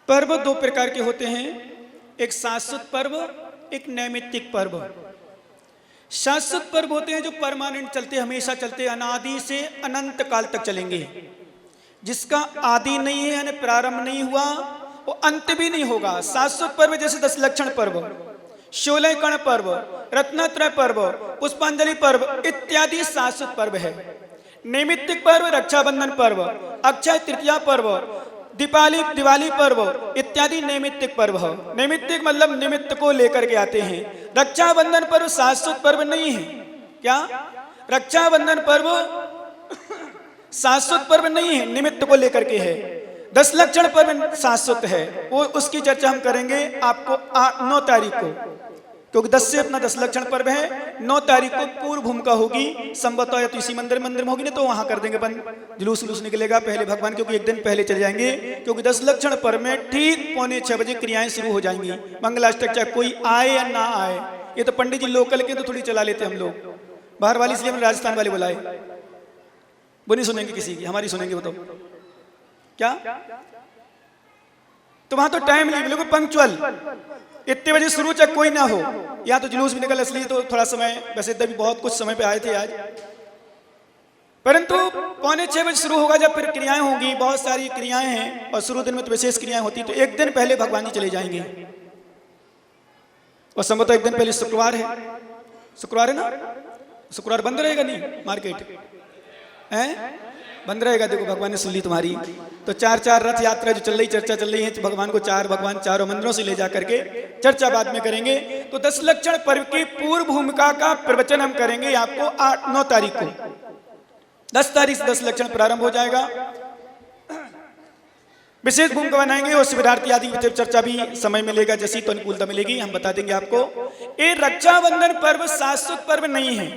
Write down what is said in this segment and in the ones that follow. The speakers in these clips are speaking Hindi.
पर्व दो प्रकार के होते हैं, एक शाश्वत पर्व, एक नैमित्तिक पर्व। शाश्वत पर्व होते हैं जो परमानेंट चलते, हमेशा चलते, अनादि से अनंत काल तक चलेंगे। जिसका आदि नहीं है यानी प्रारंभ नहीं हुआ, वो अंत भी नहीं होगा। शाश्वत पर्व जैसे 10 लक्षण पर्व, 16 कण पर्व, रत्नत्रय पर्व, पुष्पांजलि पर्व इत्यादि शाश्वत पर्व है। नैमित्तिक पर्व रक्षाबंधन पर्व, अक्षय तृतीया पर्व, दिवाली पर्व इत्यादि नैमित्तिक पर्व है। नैमित्तिक मतलब निमित्त को लेकर के आते हैं। रक्षाबंधन पर्व शाश्वत पर्व नहीं है। क्या रक्षाबंधन पर्व शाश्वत पर्व नहीं है, निमित्त को लेकर के है। 10 लक्षण पर्व शाश्वत है, वो उसकी चर्चा हम करेंगे आपको 9 तारीख को, क्योंकि 10 से अपना 10 लक्षण पर्व है। 9 तारीख को पूर्व भूमिका होगी, संभवतः या तो इसी मंदिर में होगी, नहीं तो वहां कर देंगे बंद, जुलूस निकलेगा पहले भगवान, क्योंकि एक दिन पहले चले जाएंगे। क्योंकि 10 लक्षण पर्व में ठीक 5:45 बजे क्रियाएं शुरू हो जाएंगी। मंगलाष्टक चाहे कोई आए या ना आए, ये तो पंडित जी लोकल के तो थोड़ी चला लेते हम लोग, बाहर वाली इसलिए हमने राजस्थान वाले बुलाए। वो नहीं सुनेंगे किसी की, हमारी सुनेंगे। बताओ क्या, तो वहां तो टाइम नहीं, बिल्कुल पंक्चुअल, इतने बजे शुरू चाहे कोई ना हो। यहाँ तो जुलूस भी निकल, इसलिए तो थोड़ा समय, वैसे इधर भी बहुत कुछ समय पे आए थे आज, परंतु 5:45 बजे शुरू होगा। जब फिर क्रियाएं होंगी, बहुत सारी क्रियाएं हैं और शुरू दिन में तो विशेष क्रियाएं होती, तो एक दिन पहले भगवान जी चले जाएंगे। और संभवतः एक दिन पहले शुक्रवार है, शुक्रवार है ना, शुक्रवार बंद रहेगा नहीं मार्केट है, बंद रहेगा। देखो भगवान ने सुन ली तुम्हारी। तो 4 रथ यात्रा जो चल रही, चर्चा चल रही है, तो भगवान को भगवान चारों मंदिरों से ले जा करके चर्चा बाद में करेंगे। तो 10 लक्षण पर्व की पूर्व भूमिका का प्रवचन हम करेंगे आपको 9 तारीख को। 10 तारीख से 10 लक्षण प्रारंभ हो जाएगा, विशेष भूमिका बनाएंगे और शिविरार्थी आदि की चर्चा भी समय मिलेगा, जैसी तो अनुकूलता मिलेगी हम बता देंगे आपको। ये रक्षाबंधन पर्व शाश्वत पर्व नहीं है,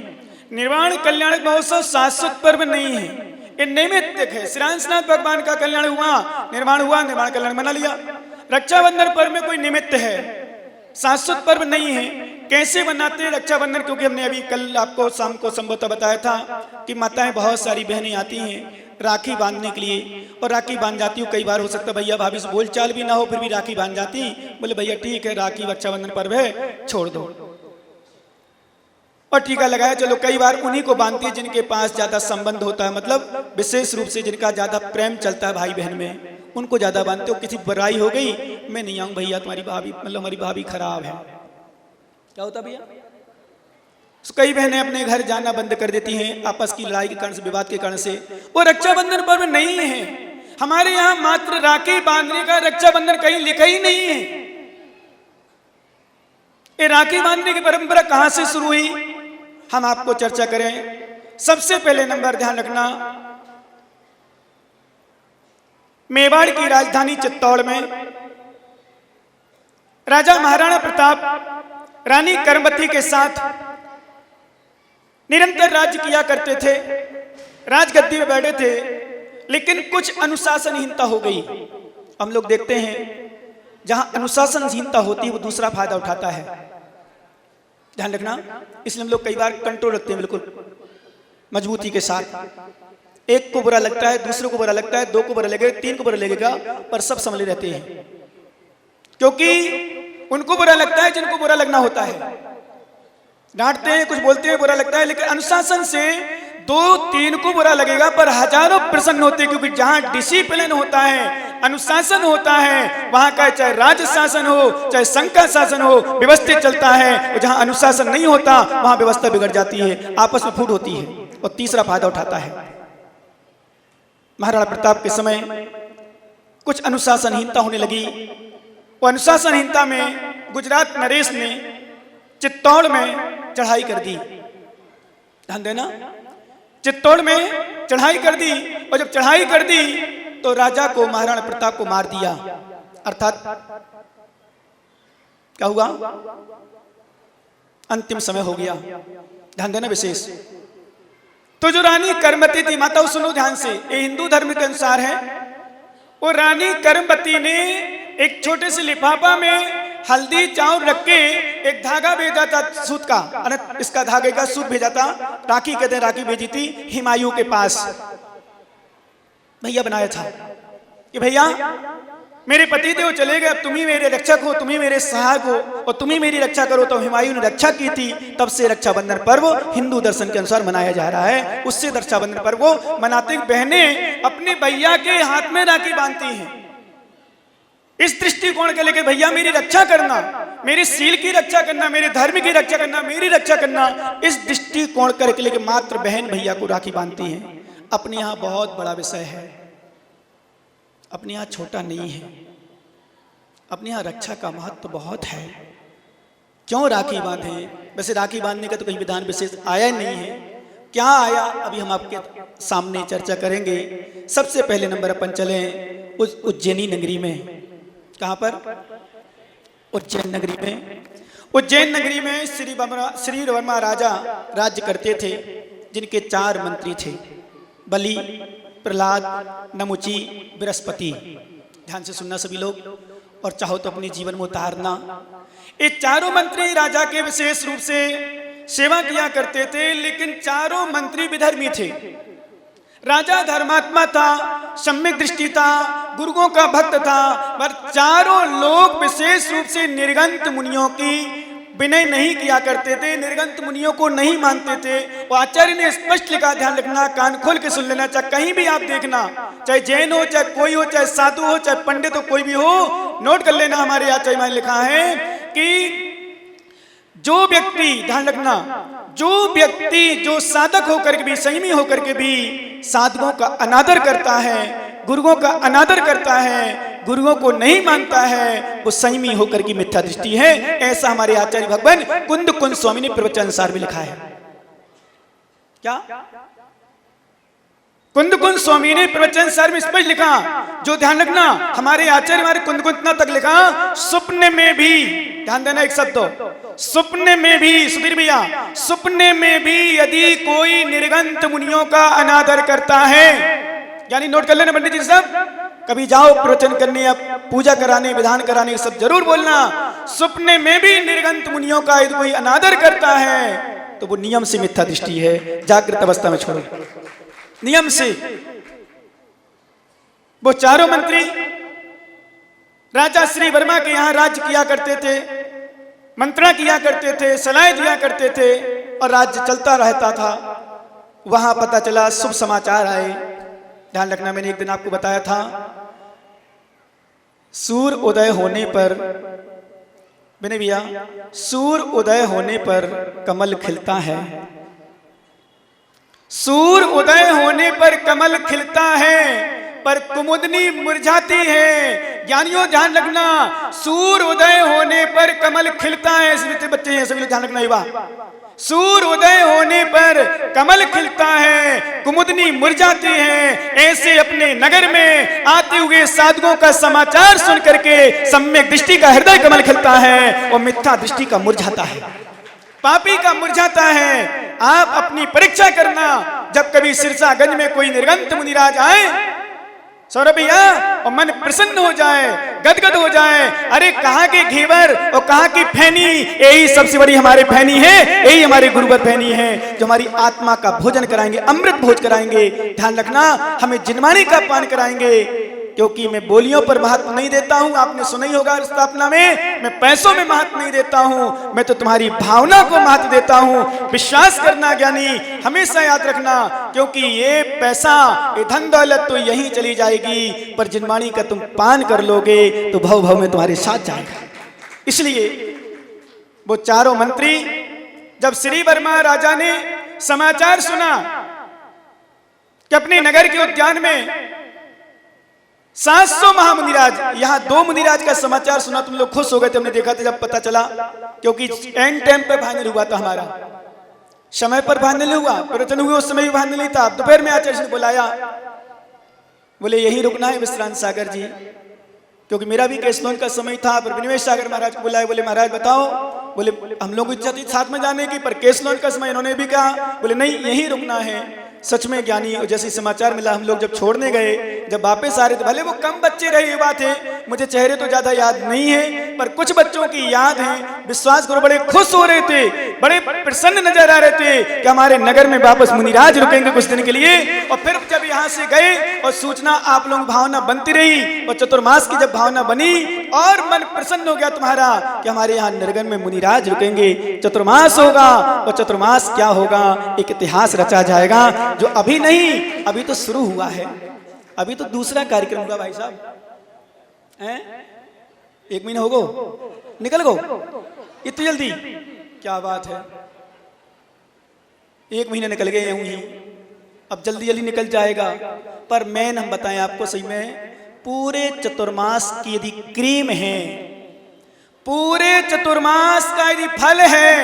निर्वाण कल्याण महोत्सव शाश्वत पर्व नहीं है, ये नैमित्तिक है। श्री हंसनाथ भगवान का कल्याण हुआ, निर्माण कल्याण मना लिया। रक्षाबंधन पर्व में कोई निमित्त है, शाश्वत पर्व नहीं है। कैसे बनाते हैं रक्षाबंधन, क्योंकि हमने अभी कल आपको शाम को संभवतः बताया था कि माताएं, बहुत सारी बहनें आती हैं राखी बांधने के लिए, और राखी बांध जाती हूँ। कई बार हो सकता भैया भाभी से बोलचाल भी ना हो, फिर भी राखी बांध जाती। बोले भैया ठीक है, राखी रक्षाबंधन पर्व है, छोड़ दो, और टीका लगाया। चलो कई बार उन्हीं को बांधती है जिनके पास ज्यादा संबंध होता है, मतलब विशेष रूप से जिनका ज्यादा प्रेम चलता है भाई बहन में, उनको ज्यादा बांधते हो। किसी बुराई हो गई, मैं नहीं आऊं भैया, तुम्हारी भाभी मतलब हमारी भाभी खराब है, क्या होता भैया। तो कई बहनें अपने घर जाना बंद कर देती हैं आपस की लड़ाई के कारण से, विवाद के कारण से। वो रक्षाबंधन पर्व नहीं है हमारे यहाँ, मात्र राखी बांधने का रक्षाबंधन कहीं लिखा ही नहीं है। ये राखी बांधने की परंपरा कहां से शुरू हुई, हम आपको चर्चा करें। सबसे पहले नंबर ध्यान रखना, मेवाड़ की राजधानी चित्तौड़ में राजा महाराणा प्रताप रानी कर्मवती के साथ निरंतर राज्य किया करते थे, राजगद्दी में बैठे थे, लेकिन कुछ अनुशासनहीनता हो गई। हम लोग देखते हैं जहां अनुशासनहीनता होती है वो दूसरा फायदा उठाता है, ध्यान रखना। इसलिए हम लोग कई बार कंट्रोल रखते हैं बिल्कुल मजबूती के साथ। एक को बुरा लगता है, दूसरे को बुरा लगता है, 2 को बुरा लगेगा, 3 को बुरा लगेगा, पर सब संभले रहते हैं, क्योंकि उनको बुरा लगता है जिनको बुरा लगना होता है। डांटते हैं, कुछ बोलते हैं, बुरा लगता है, लेकिन अनुशासन से 2-3 को बुरा लगेगा, पर हजारों प्रसन्न होते हैं। क्योंकि जहां डिसिप्लिन होता है, अनुशासन होता है, वहां का चाहे राज्य शासन हो चाहे संघ का शासन हो, व्यवस्थित चलता है। और जहां अनुशासन नहीं होता वहां व्यवस्था बिगड़ जाती है, आपस में फूट होती है। और तीसरा फायदा उठाता है, महाराणा प्रताप के समय कुछ अनुशासनहीनता होने लगी। वो अनुशासनहीनता में गुजरात नरेश ने चित्तौड़ में चढ़ाई कर दी, ध्यान देना, चित्तौड़ में चढ़ाई कर दी। और जब चढ़ाई कर दी तो राजा को, महाराणा प्रताप को मार दिया। अर्थात क्या हुआ, अंतिम समय हो गया, ध्यान देना विशेष। तो जो रानी कर्मवती थी, माताओं सुनो ध्यान से, ये हिंदू धर्म के अनुसार है। वो रानी कर्मवती ने एक छोटे से लिफाफा में हल्दी चावल रख के एक धागा भेजा था सूत का, इसका धागे का सूत भेजा था। राखी कहते हैं, राखी भेजी थी हिमायू के पास, भैया बनाया था कि भैया मेरे पति देव चले गए, अब तुम ही मेरे रक्षक हो, तुम ही मेरे सहायक हो और तुम ही मेरी रक्षा करो। तो हुमायूं ने रक्षा की थी। तब से रक्षाबंधन पर्व हिंदू दर्शन के अनुसार मनाया जा रहा है। उससे रक्षाबंधन पर्व को मनाते बहनें अपने भैया के हाथ में राखी बांधती हैं, इस दृष्टिकोण के लेके भैया मेरी रक्षा करना, मेरे सील की रक्षा करना, मेरे धर्म की रक्षा करना, मेरी रक्षा करना, इस दृष्टिकोण करके लेके मात्र बहन भैया को राखी बांधती हैं। अपने यहाँ बहुत बड़ा विषय है, अपने यहाँ छोटा नहीं है। अपने यहाँ रक्षा का महत्व बहुत है। क्यों राखी बांधे? वैसे राखी बांधने का तो कहीं विधान विशेष आया नहीं है। क्या आया अभी हम आपके सामने चर्चा करेंगे। सबसे पहले नंबर अपन चले उस उज्जैनी नगरी में। कहाँ पर? उज्जैन नगरी में। उज्जैन नगरी में श्री वर्मा राजा राज्य करते थे, जिनके 4 मंत्री थे, बलि, प्रहलाद, नमुची, बृहस्पति। ध्यान से सुनना सभी लोग, और चाहो तो अपने जीवन में उतारना। ये चारों मंत्री राजा के विशेष रूप से सेवा किया करते थे, लेकिन चारों मंत्री विधर्मी थे। राजा धर्मात्मा था, सम्यक दृष्टि था, गुरुओं का भक्त था, पर चारों लोग विशेष रूप से निर्गंत मुनियों की विनय नहीं किया करते थे, निर्गंत मुनियों को नहीं मानते थे। और आचार्य ने स्पष्ट लिखा, ध्यान रखना, कान खोल के सुन लेना, चाहे कहीं भी आप देखना, चाहे जैन हो, चाहे कोई हो, चाहे साधु हो, चाहे पंडित हो, कोई भी हो, नोट कर लेना। हमारे आचार्य में लिखा है कि जो व्यक्ति, ध्यान रखना, जो व्यक्ति जो साधक होकर के भी, संयमी होकर के भी साधकों का अनादर करता है, गुरुओं का अनादर करता है, गुरुओं को नहीं मानता है, वो संयमी होकर की मिथ्या दृष्टि है। ऐसा हमारे आचार्य भगवान कुंद कुंद स्वामी ने प्रवचन अनुसार में लिखा है। क्या? कुंद कुंद स्वामी ने प्रवचन अनुसार में स्पष्ट लिखा, जो ध्यान रखना, हमारे आचार्य हमारे कुंद कुंद तक लिखा, स्वप्न में भी, ध्यान देना एक शब्द, स्वप्न में भी, सुधीर भैया, स्वप्न में भी यदि कोई निर्गंत मुनियों का अनादर करता है, यानी नोट कर लेना पंडित जी सब, कभी जाओ प्रवचन करने या पूजा कराने, विधान कराने, सब जरूर बोलना, स्वप्न में भी निर्गंत मुनियों का यदि कोई अनादर करता है तो वो नियम से मिथ्या दृष्टि है। जागृत अवस्था में छोड़ो, नियम से। वो चारों मंत्री राजा श्री वर्मा के यहाँ राज्य किया करते थे, मंत्रणा किया करते थे, सलाह दिया करते थे, और राज्य चलता रहता था। वहां पता चला शुभ समाचार आए। ध्यान रखना, मैंने एक दिन आपको बताया था, सूर्य उदय होने पर, मैंने भैया, सूर्य उदय होने पर कमल खिलता है। सूर्य उदय होने पर कमल खिलता है, पर कुमुदनी मुरझाती है। ज्ञानियों ध्यान रखना, सूर्य उदय होने पर कमल खिलता है। सभी बच्चे हैं, सभी लोग ध्यान रखना। ये बात, सूर्य उदय होने पर कमल खिलता है, कुमुदनी मुरझाती है। ऐसे अपने नगर में आते हुए साधुओं का समाचार सुन करके सम्यक दृष्टि का हृदय कमल खिलता है और मिथ्या दृष्टि का मुरझाता है, पापी का मुरझाता है। आप अपनी परीक्षा करना, जब कभी सिरसागंज में कोई निर्गंत मुनिराज आए सौरभ भैया, और मन प्रसन्न हो जाए, गदगद हो जाए, अरे कहाँ के घेवर और कहाँ की फैनी, यही सबसे बड़ी हमारे फैनी है, यही हमारे गुरुवर फैनी है, जो हमारी आत्मा का भोजन कराएंगे, अमृत भोज कराएंगे। ध्यान रखना, हमें जिनवाणी का पान कराएंगे। क्योंकि मैं बोलियों पर महत्व नहीं देता हूं, आपने सुना ही होगा स्थापना में, मैं पैसों में महत्व नहीं देता हूं, मैं तो तुम्हारी भावना को महत्व देता हूं। विश्वास करना ज्ञानी, हमेशा याद रखना, क्योंकि ये पैसा, ये धन दौलत तो यहीं चली जाएगी, पर जिनवाणी का तुम पान कर लोगे तो भव भव में तुम्हारे साथ जाएगा। इसलिए वो चारों मंत्री, जब श्री वर्मा राजा ने समाचार सुना कि अपने नगर के उद्यान में 700 महामुनिराज, यहाँ 2 मुनिराज का समाचार सुना, तुम लोग खुश हो गए थे। हमने देखा था जब पता चला, क्योंकि एंड टाइम पे फाइनल हुआ था, हमारा समय पर फाइनल हुआ, प्रवचन हुए उस समय भी फाइनल नहीं था। दोपहर में आचार्य ने बुलाया, बोले यही रुकना है विश्रांत सागर जी, क्योंकि मेरा भी केसलोन का समय था। पर विनिवेश सागर महाराज को बुलाए, बोले महाराज बताओ, बोले हम लोग इच्छा थी साथ में जाने की, पर केसलोन का समय इन्होंने भी कहा, बोले नहीं यही रुकना है। सच में ज्ञानी। और जैसे समाचार मिला, हम लोग जब छोड़ने गए, जब वापस आ रहे थे, भले वो कम बच्चे रहे, ये बात है, मुझे चेहरे तो ज्यादा याद नहीं है, पर कुछ बच्चों की याद है। विश्वास करो, बड़े खुश हो रहे थे, बड़े प्रसन्न नजर आ रहे थे कि हमारे नगर में वापस मुनिराज रुकेंगे कुछ दिन के लिए। और फिर जब यहाँ से गए और सूचना आप लोगों की भावना बनती रही, और चतुर्मास की जब भावना बनी और मन प्रसन्न हो गया तुम्हारा कि हमारे यहाँ नगर में मुनिराज रुकेंगे, चतुर्मास होगा। और चतुर्मास क्या होगा, एक इतिहास रचा जाएगा जो अभी नहीं, अभी तो शुरू हुआ है, अभी तो दूसरा कार्यक्रम होगा भाई साहब। हैं 1 महीना हो गो, निकल गो इतनी जल्दी, क्या बात है। 1 महीना निकल गए यूं ही, अब जल्दी जल्दी निकल जाएगा। पर मेन हम बताएं आपको, सही में पूरे चतुर्मास की यदि क्रीम है, पूरे चतुर्मास का यदि फल है,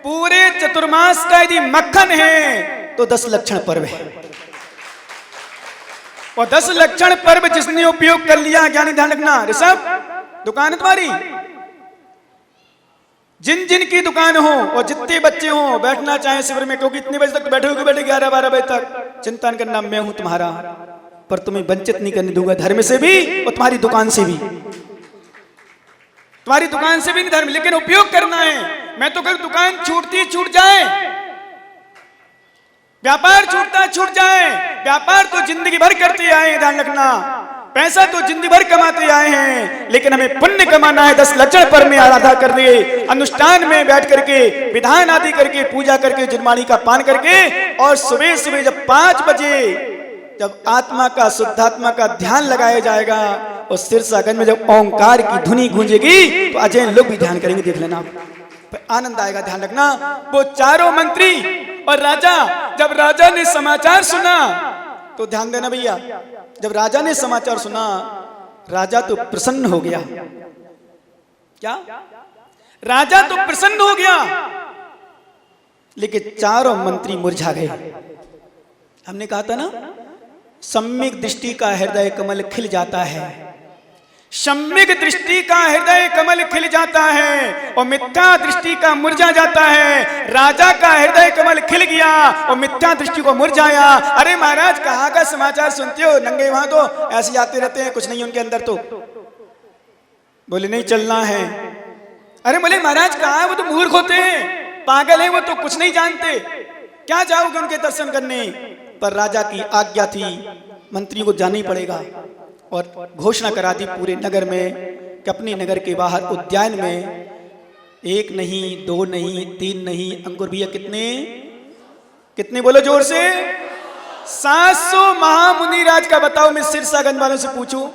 पूरे चतुर्मास का यदि मक्खन है, तो 10 लक्षण पर्व है। और 10 लक्षण पर्व जिसने उपयोग कर लिया, ज्ञानी ध्यान रखना, ऋषभ दुकान है तुम्हारी, जिन जिन की दुकान हो और जितने बच्चे हो, बैठना चाहे शिविर में, क्योंकि इतने बजे तक तो बैठे 11-12 बजे तक, चिंता न करना, मैं हूं तुम्हारा, पर तुम्हें वंचित नहीं करने दूंगा, धर्म से भी और तुम्हारी दुकान से भी, तुम्हारी दुकान से भी नहीं धर्म, लेकिन उपयोग करना है। मैं तो कहूं दुकान छूटती छूट जाए, व्यापार छूटता छूट जाए, व्यापार तो जिंदगी भर करते आए, ध्यान रखना, पैसा तो जिंदगी भर कमाते आए हैं, लेकिन हमें पुण्य कमाना है। 10 लक्षण पर्व में आराधना कर दिए, अनुष्ठान में बैठ करके, विधान आदि करके, पूजा करके, जिनवाणी का पान करके, और सुबह सुबह जब 5 बजे जब आत्मा का, शुद्धात्मा का ध्यान लगाया जाएगा, और सिरसागंज में जब ओंकार की धुनी गूंजेगी, तो अजय लोग भी ध्यान करेंगे, देख लेना, आनंद आएगा। ध्यान रखना, वो चारों मंत्री और राजा, जब राजा ने समाचार सुना, तो ध्यान देना भैया, जब राजा ने समाचार सुना, राजा तो प्रसन्न हो गया। क्या? राजा तो प्रसन्न हो गया, लेकिन चारों मंत्री मुरझा गए। हमने कहा था ना, सम्यक दृष्टि का हृदय कमल खिल जाता है, सम्यक दृष्टि का हृदय कमल खिल जाता है, और मिथ्या दृष्टि का मुरझा जाता है। राजा का हृदय कमल खिल गया और मिथ्या दृष्टि को मुरझाया। अरे महाराज, कहाँ का समाचार सुनते हो, नंगे वहां तो ऐसे जाते रहते हैं, कुछ नहीं उनके अंदर। तो बोले नहीं चलना है। अरे बोले महाराज कहाँ है, वो तो मूर्ख होते हैं, पागल है, वो तो कुछ नहीं जानते, क्या जाओगे उनके दर्शन करने। पर राजा की आज्ञा थी, मंत्रियों को जाना ही पड़ेगा, और घोषणा करा दी पूरे नगर में कि अपने नगर के बाहर उद्यान में 1 नहीं 2 नहीं 3 नहीं, अंकुर भैया कितने कितने बोलो जोर से, 700 महामुनि राज का। बताओ, मैं सिरसागंज वालों से पूछूं,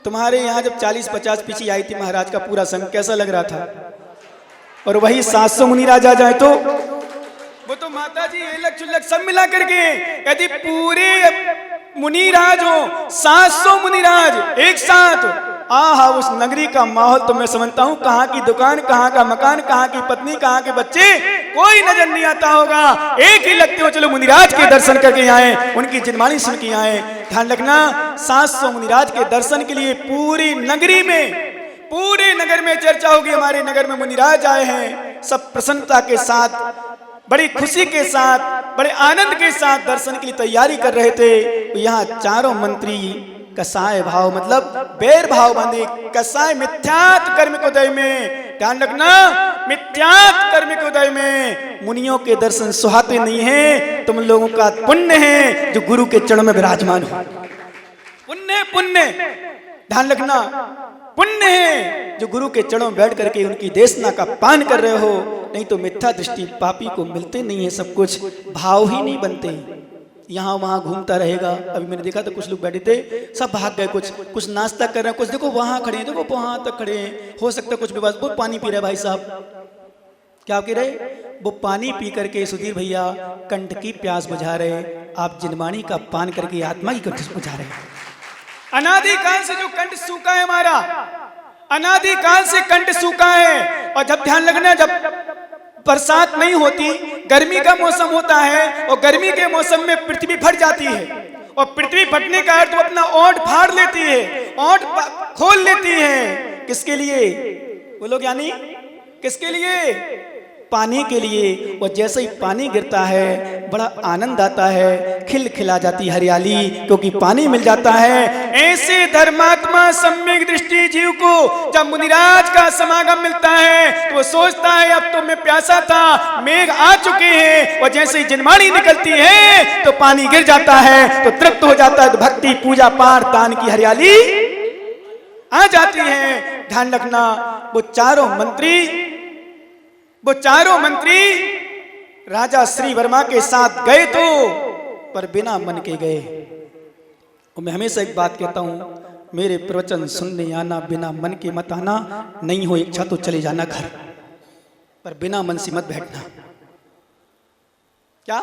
तुम्हारे यहाँ जब 40-50 पीछे आई थी महाराज का पूरा संघ, कैसा लग रहा था? और वही 700 मुनि राज आ जाए तो वो तो माता जी एलक चुल्लक सब मिला करके, यदि पूरे मुनिराज हो, 700 मुनिराज एक साथ, आहा, उस नगरी का माहौल तो मैं समझता हूँ, कहाँ की दुकान, कहाँ का मकान, कहाँ की पत्नी, कहाँ के बच्चे, कोई नजर नहीं आता होगा। एक ही लगते हो चलो मुनिराज के दर्शन करके आए, उनकी जिनवाणी सुन के आए। ध्यान रखना, 700 मुनिराज के दर्शन के लिए पूरी नगरी में, पूरे नगर में चर्चा होगी, हमारे नगर में मुनिराज आए हैं। सब प्रसन्नता के साथ, बड़ी खुशी के साथ, बड़े आनंद के साथ दर्शन के लिए तैयारी कर रहे थे। तो यहाँ चारों मंत्री कसाय भाव, मतलब बैर भाव बंधे, कसाय मिथ्यात कर्म को उदय में। ध्यान रखना, मिथ्यात कर्म को उदय में मुनियों के दर्शन सुहाते नहीं हैं। तुम लोगों का पुण्य है जो गुरु के चरणों में विराजमान हो, पुण्य पुण्य, ध्यान रखना, पुण्य है जो गुरु के चरणों में बैठ करके उनकी देशना का पान कर रहे हो। नहीं तो मिथ्या दृष्टि पापी को मिलते नहीं है, सब कुछ भाव ही नहीं बनते, यहाँ वहाँ घूमता रहेगा। अभी मैंने देखा तो कुछ लोग बैठे थे, सब भाग गए, कुछ नाश्ता कर रहे हैं, कुछ देखो वहाँ खड़े हैं, देखो वहाँ तक खड़े हैं, हो सकता है कुछ भी, बस वो पानी पी रहे भाई साहब, क्या कह रहे, वो पानी पी करके सुधीर भैया कंठ की प्यास बुझा रहे, आप जिनवाणी का पान करके आत्मा की कंठ बुझा रहे। अनादिकाल से जो कंठ सूखा है हमारा, अनादिकाल से कंठ सूखा है। और जब ध्यान रखना, जब बरसात नहीं होती, गर्मी का मौसम होता है, और गर्मी के मौसम में पृथ्वी फट जाती है, और पृथ्वी फटने का अर्थ वो अपना ओंठ फाड़ लेती है, ओंठ खोल लेती है। किसके लिए बोलो ज्ञानी, किसके लिए? पानी के लिए, और जैसे ही पानी गिरता है बड़ा आनंद आता है, खिलखिला जाती हरियाली, क्योंकि पानी मिल जाता है। ऐसे धर्मात्मा सम्यक दृष्टि जीव को जब मुनिराज का समागम मिलता है तो वो सोचता है अब तो मैं प्यासा था, मेघ आ चुके हैं, और जैसे ही जिनवाणी निकलती है तो पानी गिर जाता है तो तृप्त हो जाता है, तो भक्ति पूजा पाठ दान की हरियाली आ जाती है। ध्यान रखना, वो चारों मंत्री राजा श्री वर्मा के साथ गए तो पर बिना मन के गए। और मैं हमेशा एक बात कहता हूं, मेरे प्रवचन सुनने आना, बिना मन के मत आना, नहीं हो इच्छा तो चले जाना घर, पर बिना मन से मत बैठना। क्या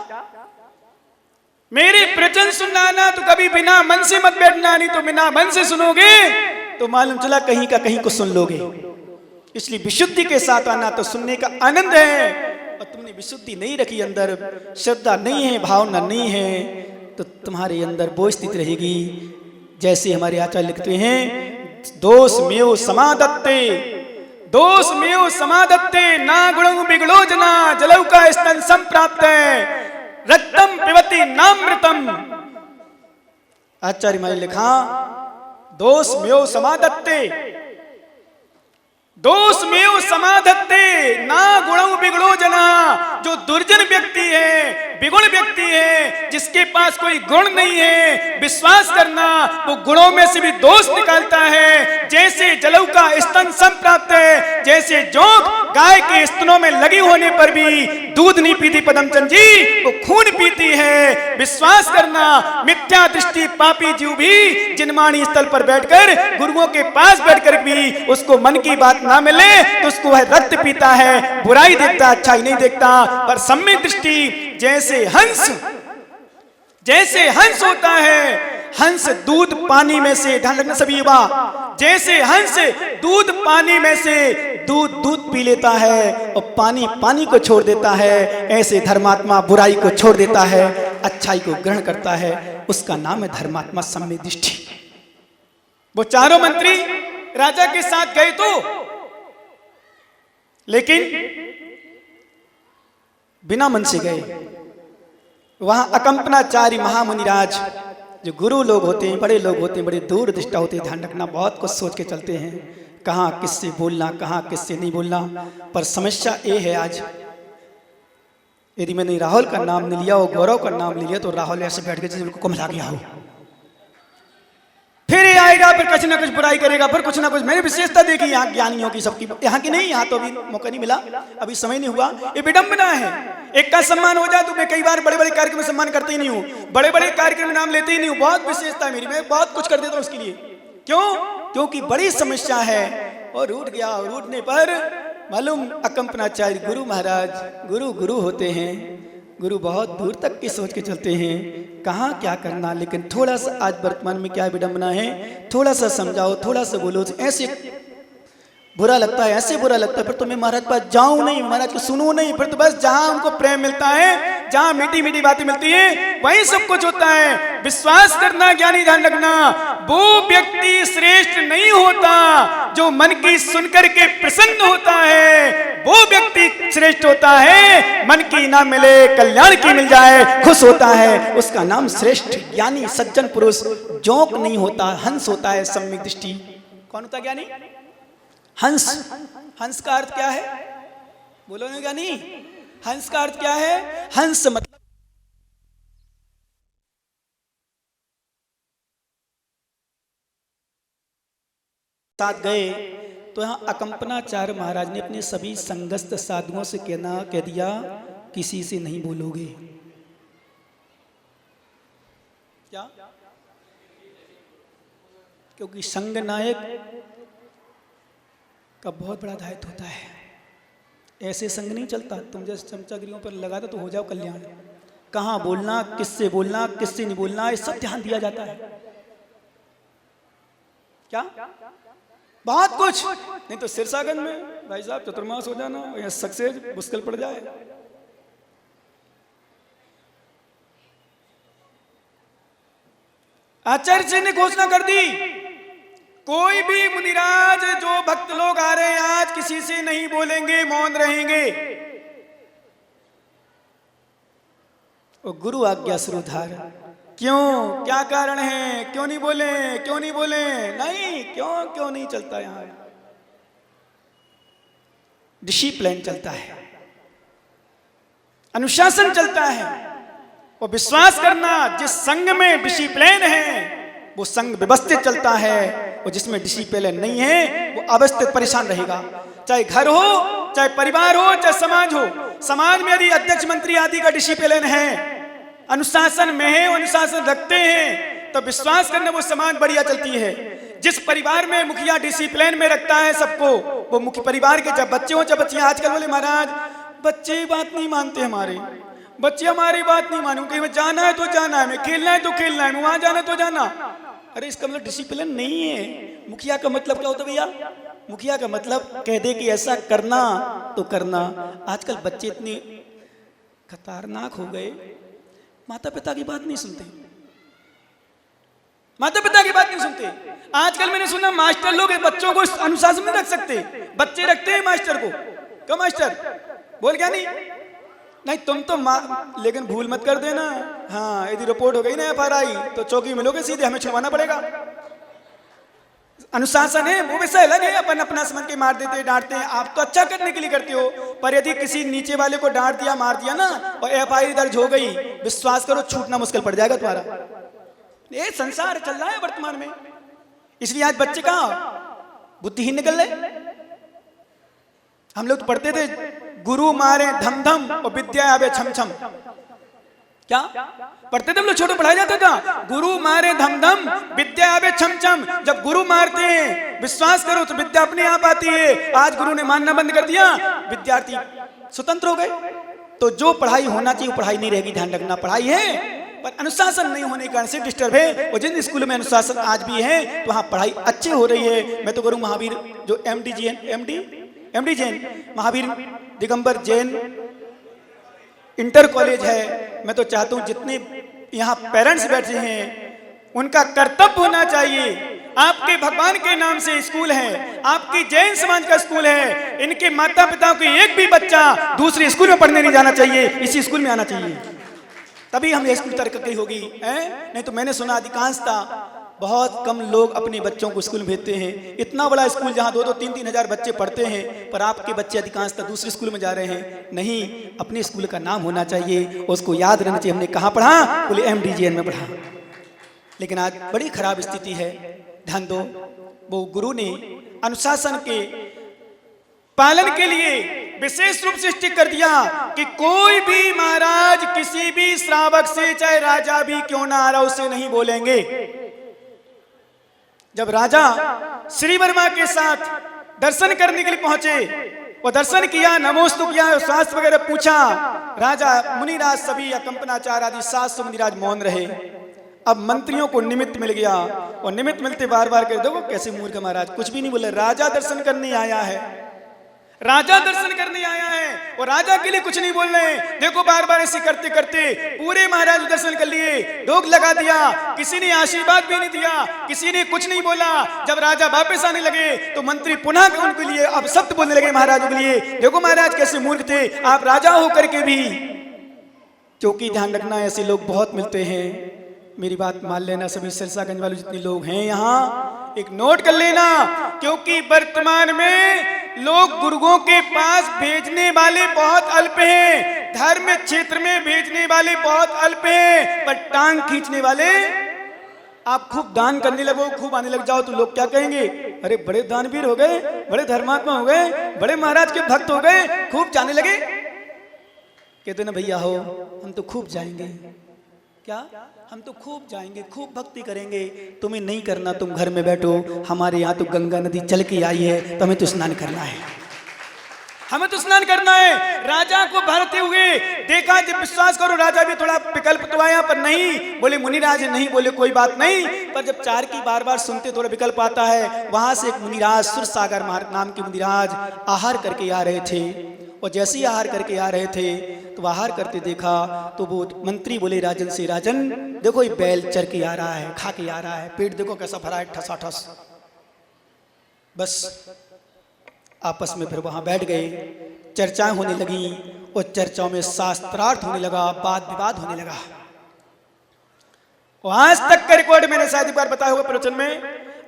मेरे प्रवचन सुनना आना तो कभी बिना मन से मत बैठना, नहीं तो बिना मन से सुनोगे तो मालूम चला कहीं का कहीं को सुन लोगे। इसलिए विशुद्धि के साथ आना तो सुनने का आनंद है, और तुमने विशुद्धि नहीं रखी, अंदर श्रद्धा नहीं है, भावना नहीं है, तो तुम्हारे अंदर वो स्थिति रहेगी जैसे हमारे आचार्य लिखते हैं, दोषमेव समादत्ते ना गुणं बिगड़ो जना जलौ का स्तन संप्राप्त रक्तम पिबति नामृतम। आचार्य माने लिखा दोषमेव समाधत्ते ना गुणं बिगड़ो जना। जो दुर्जन व्यक्ति है, विगुण व्यक्ति है, जिसके पास कोई गुण नहीं है, विश्वास करना वो गुणों में से भी दोष निकालता है। जैसे जलौ का स्तन संप्राप्त है, जैसे जोंक गाय के स्तनों में लगी होने पर भी दूध नहीं पीती पदमचंद जी, वो खून पीती है। विश्वास करना, मिथ्या दृष्टि पापी जीव भी जिनवाणी स्थल पर बैठकर गुरुओं के पास बैठकर भी उसको मन की बात ना मिले तो उसको वह रक्त पीता है, बुराई देखता, अच्छाई नहीं देखता। पर सम्यक दृष्टि जैसे हंस होता है, हंस दूध पानी में से, ध्यान रखना सभी युवा, जैसे हंस दूध पानी में से दूध पी लेता है और पानी को छोड़ देता है, ऐसे धर्मात्मा बुराई को छोड़ देता है, अच्छाई को ग्रहण करता है, उसका नाम है धर्मात्मा सम्यक दृष्टि। वो चारों मंत्री राजा के साथ गए तो, लेकिन बिना मन से गए। वहां अकंपनाचारी महामुनिराज, जो गुरु लोग होते हैं, बड़े लोग होते हैं, बड़े दूरदृष्टा होते हैं, ध्यान रखना, बहुत कुछ सोच के चलते हैं, कहाँ किससे बोलना, कहाँ किससे नहीं बोलना। पर समस्या ये है आज, यदि मैंने राहुल का नाम नहीं लिया और गौरव का नाम ले लिया तो राहुल ऐसे बैठ के जैसे उनको कुम्हला गया हो, फिर ये आएगा, फिर कुछ ना कुछ बुराई करेगा, फिर कुछ ना कुछ। मैंने विशेषता देखी यहाँ ज्ञानियों की, सबकी, यहाँ की नहीं, यहाँ तो अभी मौका नहीं मिला, अभी समय नहीं हुआ। ये विडंबना है, एक का सम्मान हो जाए तो मैं कई बार बड़े बड़े कार्यक्रम में सम्मान करते ही नहीं हूँ, बड़े बड़े कार्यक्रम में नाम लेते ही नहीं हूँ। बहुत विशेषता है मेरी, मैं बहुत कुछ कर देता हूँ उसके लिए। क्यों? क्योंकि बड़ी समस्या है। और रूठ गया, और रूठने पर मालूम अकंपनाचार्य गुरु महाराज, गुरु होते हैं, गुरु बहुत दूर तक की सोच के चलते हैं, कहाँ क्या करना। लेकिन थोड़ा सा आज वर्तमान में क्या विडंबना है, थोड़ा सा समझाओ, थोड़ा सा बोलो, ऐसे बुरा लगता है, ऐसे बुरा लगता है, फिर तो मैं महाराज पास जाऊं नहीं, महाराज को सुनूं नहीं, फिर तो बस जहां उनको प्रेम मिलता है, जहां मीठी मीठी बातें मिलती हैं, वहीं सब कुछ होता है। विश्वास करना ज्ञानी, ध्यान रखना, वो व्यक्ति श्रेष्ठ नहीं होता जो मन की सुनकर के प्रसन्न होता है, वो व्यक्ति श्रेष्ठ होता है मन की ना मिले कल्याण की मिल जाए खुश होता है, उसका नाम श्रेष्ठ ज्ञानी सज्जन पुरुष। जोंक नहीं होता, हंस होता है सम्यक दृष्टि। कौन होता ज्ञानी? हंस। हंस का अर्थ क्या है? बोलो ना ज्ञानी, हंस का अर्थ क्या है? हंस मतलब साथ गए तो यहाँ अकंपनाचार्य महाराज ने अपने सभी संगस्थ साधुओं से कह दिया किसी से नहीं बोलोगे। क्या? क्योंकि संग नायक का बहुत बड़ा दायित्व होता है। ऐसे संग नहीं चलता, तुम जैसे चमचागिरियों पर लगा दो तो हो जाओ कल्याण। कहाँ बोलना, किससे नहीं बोलना, ये सब ध्यान दिया जाता है। क्या? बहुत कुछ। नहीं तो सिरसागंज में भाई साहब चतुर्मास हो जाना या सक्सेस मुश्किल पड़ जाए। आचार्य जी ने घोषणा कर दी, कोई भी मुनिराज, जो भक्त लोग आ रहे हैं आज किसी से नहीं बोलेंगे, मौन रहेंगे। वो गुरु आज्ञा श्रुधार। क्यों, क्या कारण है, क्यों नहीं बोले, क्यों नहीं बोले, नहीं क्यों नहीं चलता यहां। डिसिप्लिन चलता है, अनुशासन चलता है। वो विश्वास करना, जिस संघ में डिसिप्लिन है वो संघ व्यवस्थित चलता है, और जिसमें डिसिप्लिन नहीं है वो अवस्थित परेशान रहेगा। चाहे घर हो, चाहे परिवार हो, चाहे समाज हो। समाज में यदि अध्यक्ष मंत्री आदि का डिसिप्लिन है, अनुशासन में है, अनुशासन रखते हैं, तो विश्वास करना वो समाज बढ़िया चलती है। जिस परिवार में मुखिया डिसिप्लिन में रखता है सबको, वो मुख्य परिवार के जब बच्चे हो चाहे बच्चियां। आजकल बोले महाराज बच्चे बात नहीं मानते, हमारे बच्चे हमारी बात नहीं मानू, कहीं जाना है तो जाना है, मैं खेलना है तो खेलना है, वहां जाना है तो जाना। अरे इसका मतलब डिसिप्लिन नहीं है। मुखिया का मतलब क्या होता है भैया? मुखिया का मतलब कह दे कि ऐसा करना तो करना। आजकल बच्चे इतने खतरनाक हो गए, माता पिता की बात नहीं सुनते, माता पिता की बात नहीं सुनते। आजकल मैंने सुना मास्टर लोग बच्चों को अनुशासन में रख सकते, बच्चे रखते हैं मास्टर को। क्यों मास्टर बोल क्या नहीं तुम तो लेकिन भूल मत कर देना। हाँ यदि रिपोर्ट हो गई ना FRI तो चौकी मिलोगे सीधे, हमें छुड़वाना पड़ेगा। अनुशासन है वो वैसा अलग है, अपन अपना समझ के मार देते डांटते हैं। आप तो अच्छा करने के लिए करते हो, पर यदि किसी नीचे वाले को डांट दिया मार दिया ना और FIR दर्ज हो गई, विश्वास करो छूटना मुश्किल पड़ जाएगा तुम्हारा। ये संसार चल रहा है वर्तमान में, इसलिए आज बच्चे कहाँ बुद्धिहीन निकल रहे। हम लोग तो पढ़ते थे गुरु मारे धम धम और विद्या आवे छम छम। क्या पढ़ते थे हम लोग? छोटे पढ़ाया जाता था गुरु मारे धम धम विद्या आवे छम छम। जब गुरु मारते हैं विश्वास करो तो विद्या अपने आप आती है। आज गुरु ने मानना बंद कर दिया, विद्यार्थी स्वतंत्र हो गए। तो जो पढ़ाई होना चाहिए वो पढ़ाई नहीं रहेगी। ध्यान रखना, पढ़ाई है पर अनुशासन नहीं होने के कारण से डिस्टर्ब है। और जिन स्कूल में अनुशासन आज भी है तो वहाँ पढ़ाई अच्छी हो रही है। मैं तो करूँ महावीर जो MD Jain Mahavir Digambar Jain inter college है, मैं तो चाहता हूँ जितने यहाँ पेरेंट्स बैठे हैं उनका कर्तव्य होना चाहिए। आपके भगवान के नाम से स्कूल है, आपकी जैन समाज का स्कूल है, इनके माता पिता को एक भी बच्चा दूसरे स्कूल में पढ़ने नहीं जाना चाहिए, इसी स्कूल में आना चाहिए, तभी हम स्कूल तरक्की होगी। नहीं तो मैंने सुना अधिकांशतः बहुत कम लोग अपने बच्चों को स्कूल भेजते हैं। इतना बड़ा स्कूल जहाँ 2-2, 3-3 हजार बच्चे पढ़ते हैं, पर आपके बच्चे अधिकांशतः दूसरे स्कूल में जा रहे हैं। नहीं, अपने स्कूल का नाम होना चाहिए, उसको याद रहना चाहिए हमने कहाँ पढ़ा, बोले MD में पढ़ा। लेकिन आज बड़ी खराब स्थिति है। ध्यान दो, वो गुरु ने अनुशासन के पालन के लिए विशेष रूप से स्टिक कर दिया कि कोई भी महाराज किसी भी श्रावक से, चाहे राजा भी क्यों ना आ रहा, उसे नहीं बोलेंगे। जब राजा श्री वर्मा के साथ दर्शन करने के लिए पहुंचे, वो दर्शन किया, नमोस्तु किया, स्वास्थ्य वगैरह पूछा, राजा मुनिराज सभी अकंपनाचार आदि 700 मुनिराज मौन रहे। अब मंत्रियों को निमित्त मिल गया, और निमित्त मिलते बार बार कह दो कैसे मूर्ख महाराज, कुछ भी नहीं बोले। राजा दर्शन करने आया है, राजा दर्शन करने आया है, और राजा के लिए कुछ नहीं बोल रहे। देखो बार बार ऐसे करते करते पूरे महाराज दर्शन कर लिए, ढोक लगा दिया, किसी ने आशीर्वाद भी नहीं दिया, किसी ने कुछ नहीं बोला। जब राजा वापस आने लगे तो मंत्री पुनः उनके लिए अब शब्द बोलने लगे महाराज के लिए, देखो महाराज कैसे मूर्ख थे आप, राजा होकर के भी। क्योंकि ध्यान रखना ऐसे लोग बहुत मिलते हैं। मेरी बात मान लेना सभी सिरसागंज वाले जितने लोग हैं यहाँ, एक नोट कर लेना, क्योंकि वर्तमान में लोग गुरुओं के पास भेजने वाले बहुत अल्प हैं, धर्म क्षेत्र में भेजने वाले बहुत अल्प हैं, पर टांग खींचने वाले। आप खूब दान करने लगो, खूब आने लग जाओ तो लोग क्या कहेंगे, अरे बड़े दानवीर हो गए, बड़े धर्मात्मा हो गए, बड़े महाराज के भक्त हो गए, खूब जाने लगे। कहते ना भैया हो हम तो खूब जाएंगे, क्या हम तो खूब जाएंगे, खूब भक्ति करेंगे। तुम्हें नहीं करना, तुम घर में बैठो, हमारे यहाँ तो गंगा नदी चल के आई है, तो हमें तो स्नान करना है, हमें तो स्नान करना है। राजा को भरते हुए देखा, जब विश्वास करो राजा भी थोड़ा विकल्प तो आया, पर नहीं बोले मुनिराज नहीं, बोले कोई बात नहीं। पर जब चार की बार बार सुनते थोड़ा विकल्प आता है। वहां से एक मुनिराज सुरसागर नाम के मुनिराज आहार करके आ रहे थे, और जैसे ही आहार करके आ रहे थे तो आहार करते देखा तो वो मंत्री बोले राजन से, राजन देखो ये बैल चर के आ रहा है, खा के आ रहा है, पेट देखो कैसा भरा है ठसाठस। बस आपस में फिर वहां बैठ गए, चर्चाएं होने लगी, और चर्चाओं में शास्त्रार्थ होने लगा, वाद विवाद होने लगा। और आज तक का रिकॉर्ड मैंने शायद एक बार बताया हुआ प्रवचन में,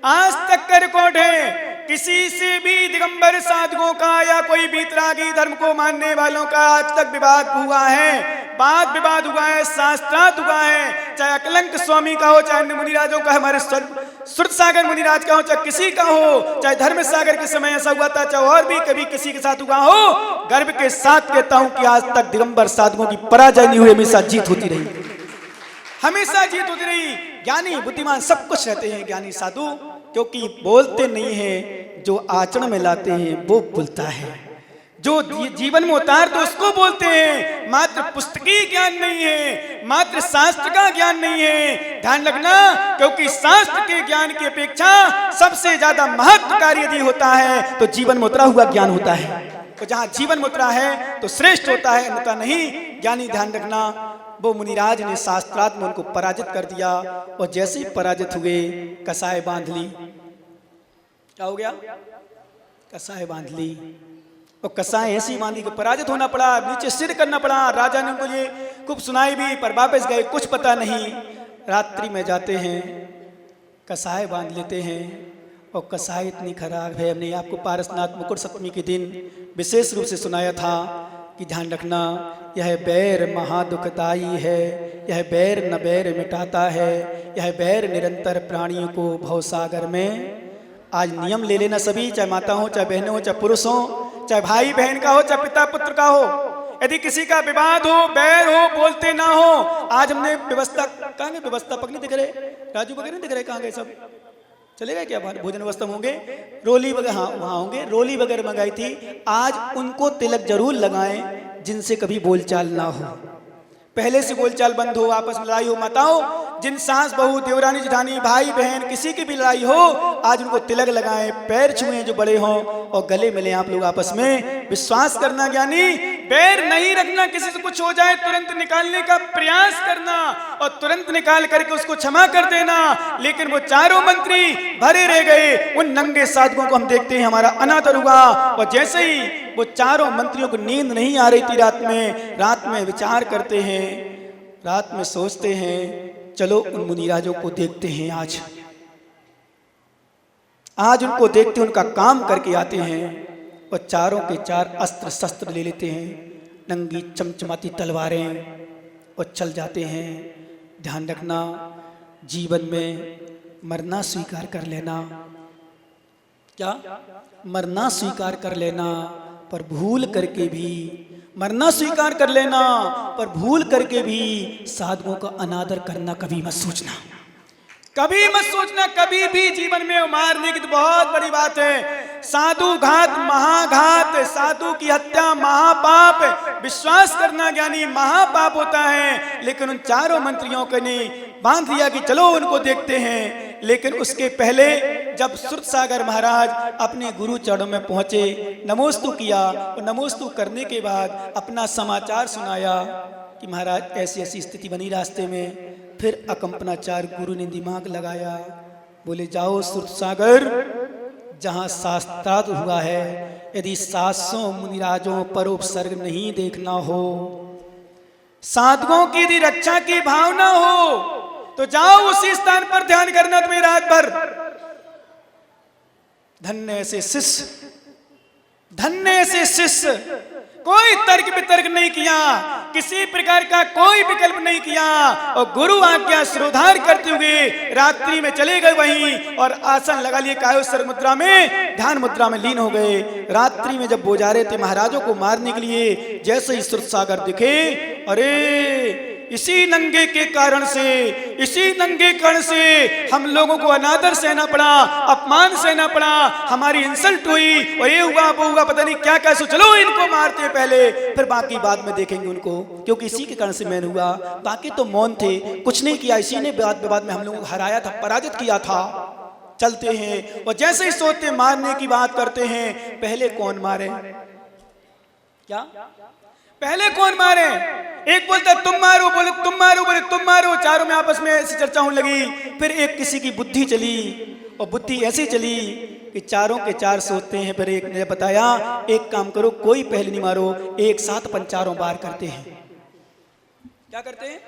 आज तक का रिकॉर्ड है किसी से भी दिगंबर साधकों का या कोई बीतरागी धर्म को मानने वालों का आज तक विवाद हुआ है, वाद विवाद हुआ है, शास्त्रार्थ हुआ है। चाहे अकलंक स्वामी का हो, चाहे अन्य मुनिराजों का, हमारे सुरत सागर मुनिराज का हो, चाहे किसी का हो, चाहे धर्म सागर के समय ऐसा हुआ था, चाहे और भी कभी किसी के साथ हुआ हो, गर्व के साथ कहता हूं कि आज तक दिगंबर साधकों की पराजय नहीं हुई, हमेशा जीत होती रही, हमेशा जीत होती रही। ज्ञानी बुद्धिमान सब कुछ रहते हैं ज्ञानी साधु, क्योंकि बोलते नहीं है, जो आचरण में लाते हैं वो बोलता है, जो जीवन में उतार तो उसको बोलते हैं। मात्र पुस्तकीय ज्ञान नहीं है, मात्र शास्त्र का ज्ञान नहीं है, ध्यान रखना, क्योंकि शास्त्र के ज्ञान की अपेक्षा सबसे ज्यादा महत्वकारी यदि होता है तो जीवन में उतरा हुआ ज्ञान होता है। तो जहां जीवन में उतरा है तो श्रेष्ठ होता है, अन्यथा नहीं। ज्ञानी ध्यान रखना, वो मुनिराज ने शास्त्रार्थ में उनको पराजित कर दिया, और जैसे ही पराजित हुए कसाय बांध ली। क्या हो गया? कसाय बांध ली, और कसाय ऐसी बांधी कि पराजित होना पड़ा, नीचे सिर करना पड़ा। राजा ने उनको ये खूब सुनाई भी, पर वापस गए, कुछ पता नहीं। रात्रि में जाते हैं, कसाय बांध लेते हैं, और कसाय इतनी खराब है। हमने आपको पारसनाथ मुकुट सप्तमी के दिन विशेष रूप से सुनाया था कि ध्यान रखना, यह बैर महादुखदाई है, यह बैर न बैर मिटाता है, यह बैर निरंतर प्राणियों को भवसागर में। आज नियम ले लेना सभी, चाहे माता हो, चाहे बहनें हो, चाहे पुरुष हो, चाहे भाई बहन का हो, चाहे पिता पुत्र का हो, यदि किसी का विवाद हो, बैर हो, बोलते ना हो। आज हमने व्यवस्था, कहाँ गए व्यवस्थापक? नहीं दिख रहे, राजू वगैरह नहीं दिख रहे, कहाँ गए सब? चले गए क्या? भोजन व्यवस्था होंगे, रोली वगैरह, हाँ वहाँ होंगे, रोली वगैरह मंगाई थी। आज उनको तिलक जरूर लगाएं जिनसे कभी बोलचाल ना हो, पहले से बोलचाल बंद हो, आपस में लड़ाई हो मत आओ। जिन सास बहू, देवरानी, जेठानी, भाई बहन, किसी की भी लड़ाई हो, आज उनको तिलक लगाएं, पैर छुएं जो बड़े हों, और गले मिले आप लोग आपस में। विश्वास करना ज्ञानी, बैर नहीं रखना। किसी से कुछ हो जाए तुरंत निकालने का प्रयास करना, और तुरंत निकाल करके उसको क्षमा कर देना। लेकिन वो चारों मंत्री भरे रह गए, उन नंगे साधकों को हम देखते हैं, हमारा अनादर हुआ। और जैसे ही वो चारों मंत्रियों को नींद नहीं आ रही थी रात में विचार करते हैं, रात में सोचते हैं, चलो उन मुनिराजों को देखते हैं। आज उनको देखते, उनका काम करके आते हैं, और चारों के चार अस्त्र शस्त्र ले लेते हैं, नंगी चमचमाती तलवारें, और चल जाते हैं। ध्यान रखना, जीवन में मरना स्वीकार कर लेना। क्या? मरना स्वीकार कर लेना, पर भूल करके भी मरना स्वीकार कर लेना, पर भूल करके भी साधुओं का अनादर करना कभी मत सोचना, कभी मत सोचना। कभी भी जीवन में मारने की तो बहुत बड़ी बात है। साधु घात महाघात, साधु की हत्या महापाप। विश्वास करना ज्ञानी, महापाप होता है। लेकिन उन चारों मंत्रियों को ने बांध दिया कि चलो उनको देखते हैं। लेकिन उसके पहले जब सुरत सागर महाराज अपने गुरु चरणों में पहुंचे, नमोस्तु किया, और नमोस्तु करने के बाद अपना समाचार सुनाया कि महाराज ऐसी ऐसी स्थिति बनी रास्ते में। फिर अकंपनाचार गुरु ने दिमाग लगाया, बोले जाओ सुरत सागर, जहां शास्त्रार्थ हुआ है, यदि 700 मुनिराजों पर उपसर्ग नहीं देखना हो, साधकों की यदि रक्षा की भावना हो, तो जाओ उसी स्थान पर ध्यान करना तुम्हें रात भर। धन्य से शिष्य, धन्य से शिष्य। कोई तर्क वितर्क नहीं किया, किसी प्रकार का कोई विकल्प नहीं किया, और गुरु आज्ञा श्रोधार करते हुए रात्रि में चले गए वहीं, और आसन लगा लिए, कायोत्सर्ग मुद्रा में, ध्यान मुद्रा में लीन हो गए। रात्रि में जब वो जा रहे थे महाराजों को मारने के लिए, जैसे ही सुरत सागर दिखे, अरे इसी नंगे के कारण से, इसी नंगे कारण से हम लोगों को अनादर सहना पड़ा, अपमान सहना पड़ा, हमारी इंसल्ट हुई, और ये हुआ वो हुआ, पता नहीं क्या क्या। चलो इनको मारते हैं पहले, फिर बाकी बाद में देखेंगे उनको, क्योंकि इसी के कारण से मैन हुआ। बाकी तो मौन थे, कुछ नहीं किया, इसी ने बाद में हम लोगों को हराया था, पराजित किया था। चलते हैं, और जैसे ही सोते मारने की बात करते हैं, पहले कौन मारे? क्या पहले कौन मारे? एक बोलता तुम मारो, बोले तुम मारो, बोले तुम मारो। चारों में आपस में ऐसी चर्चा होने लगी। फिर एक किसी की बुद्धि चली, और बुद्धि ऐसी चली कि चारों के चार सोचते हैं। फिर एक ने बताया एक काम करो, कोई पहले नहीं मारो, एक साथ पंचारों बार करते हैं। क्या करते हैं?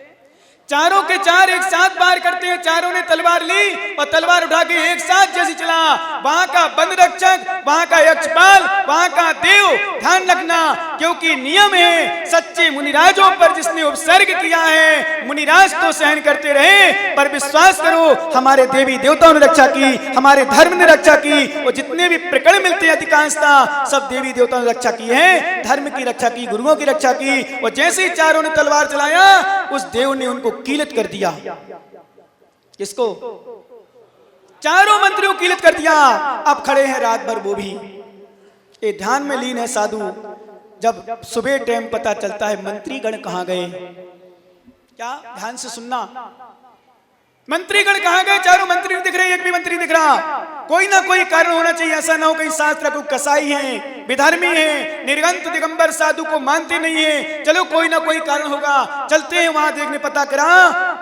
चारों के चार एक साथ बार करते हैं। चारों ने तलवार ली और तलवार उठा के एक साथ जैसे चला, वहां का वन रक्षक, वहां का यक्षपाल, वहां का देव, ध्यान रखना, क्योंकि नियम है सच्चे मुनिराजों पर जिसने उपसर्ग किया है, मुनिराज तो सहन करते रहे, पर विश्वास करो हमारे देवी देवताओं ने रक्षा की, हमारे धर्म ने रक्षा की, और जितने भी प्रकरण मिलते हैं अधिकांशतः सब देवी देवताओं ने रक्षा की है, धर्म की रक्षा की, गुरुओं की रक्षा की। और जैसे ही चारों ने तलवार चलाया, उस देव ने उनको कीलत कर दिया। किसको? चारों मंत्रियों को कीलत कर दिया। अब खड़े हैं रात भर वो भी ये ध्यान में लीन है साधु। जब सुबह टाइम पता चलता है मंत्रीगण कहां गए, क्या ध्यान से सुनना, मंत्रीगण कहां गए? चारों मंत्री नहीं दिख रहे, एक भी मंत्री दिख रहा। कोई ना कोई कारण होना चाहिए, ऐसा ना हो कहीं शास्त्र को कसाई है, विधर्मी है, निर्गंत दिगंबर साधु को मानते नहीं है। चलो कोई ना कोई कारण होगा, चलते हैं वहां देखने। पता करा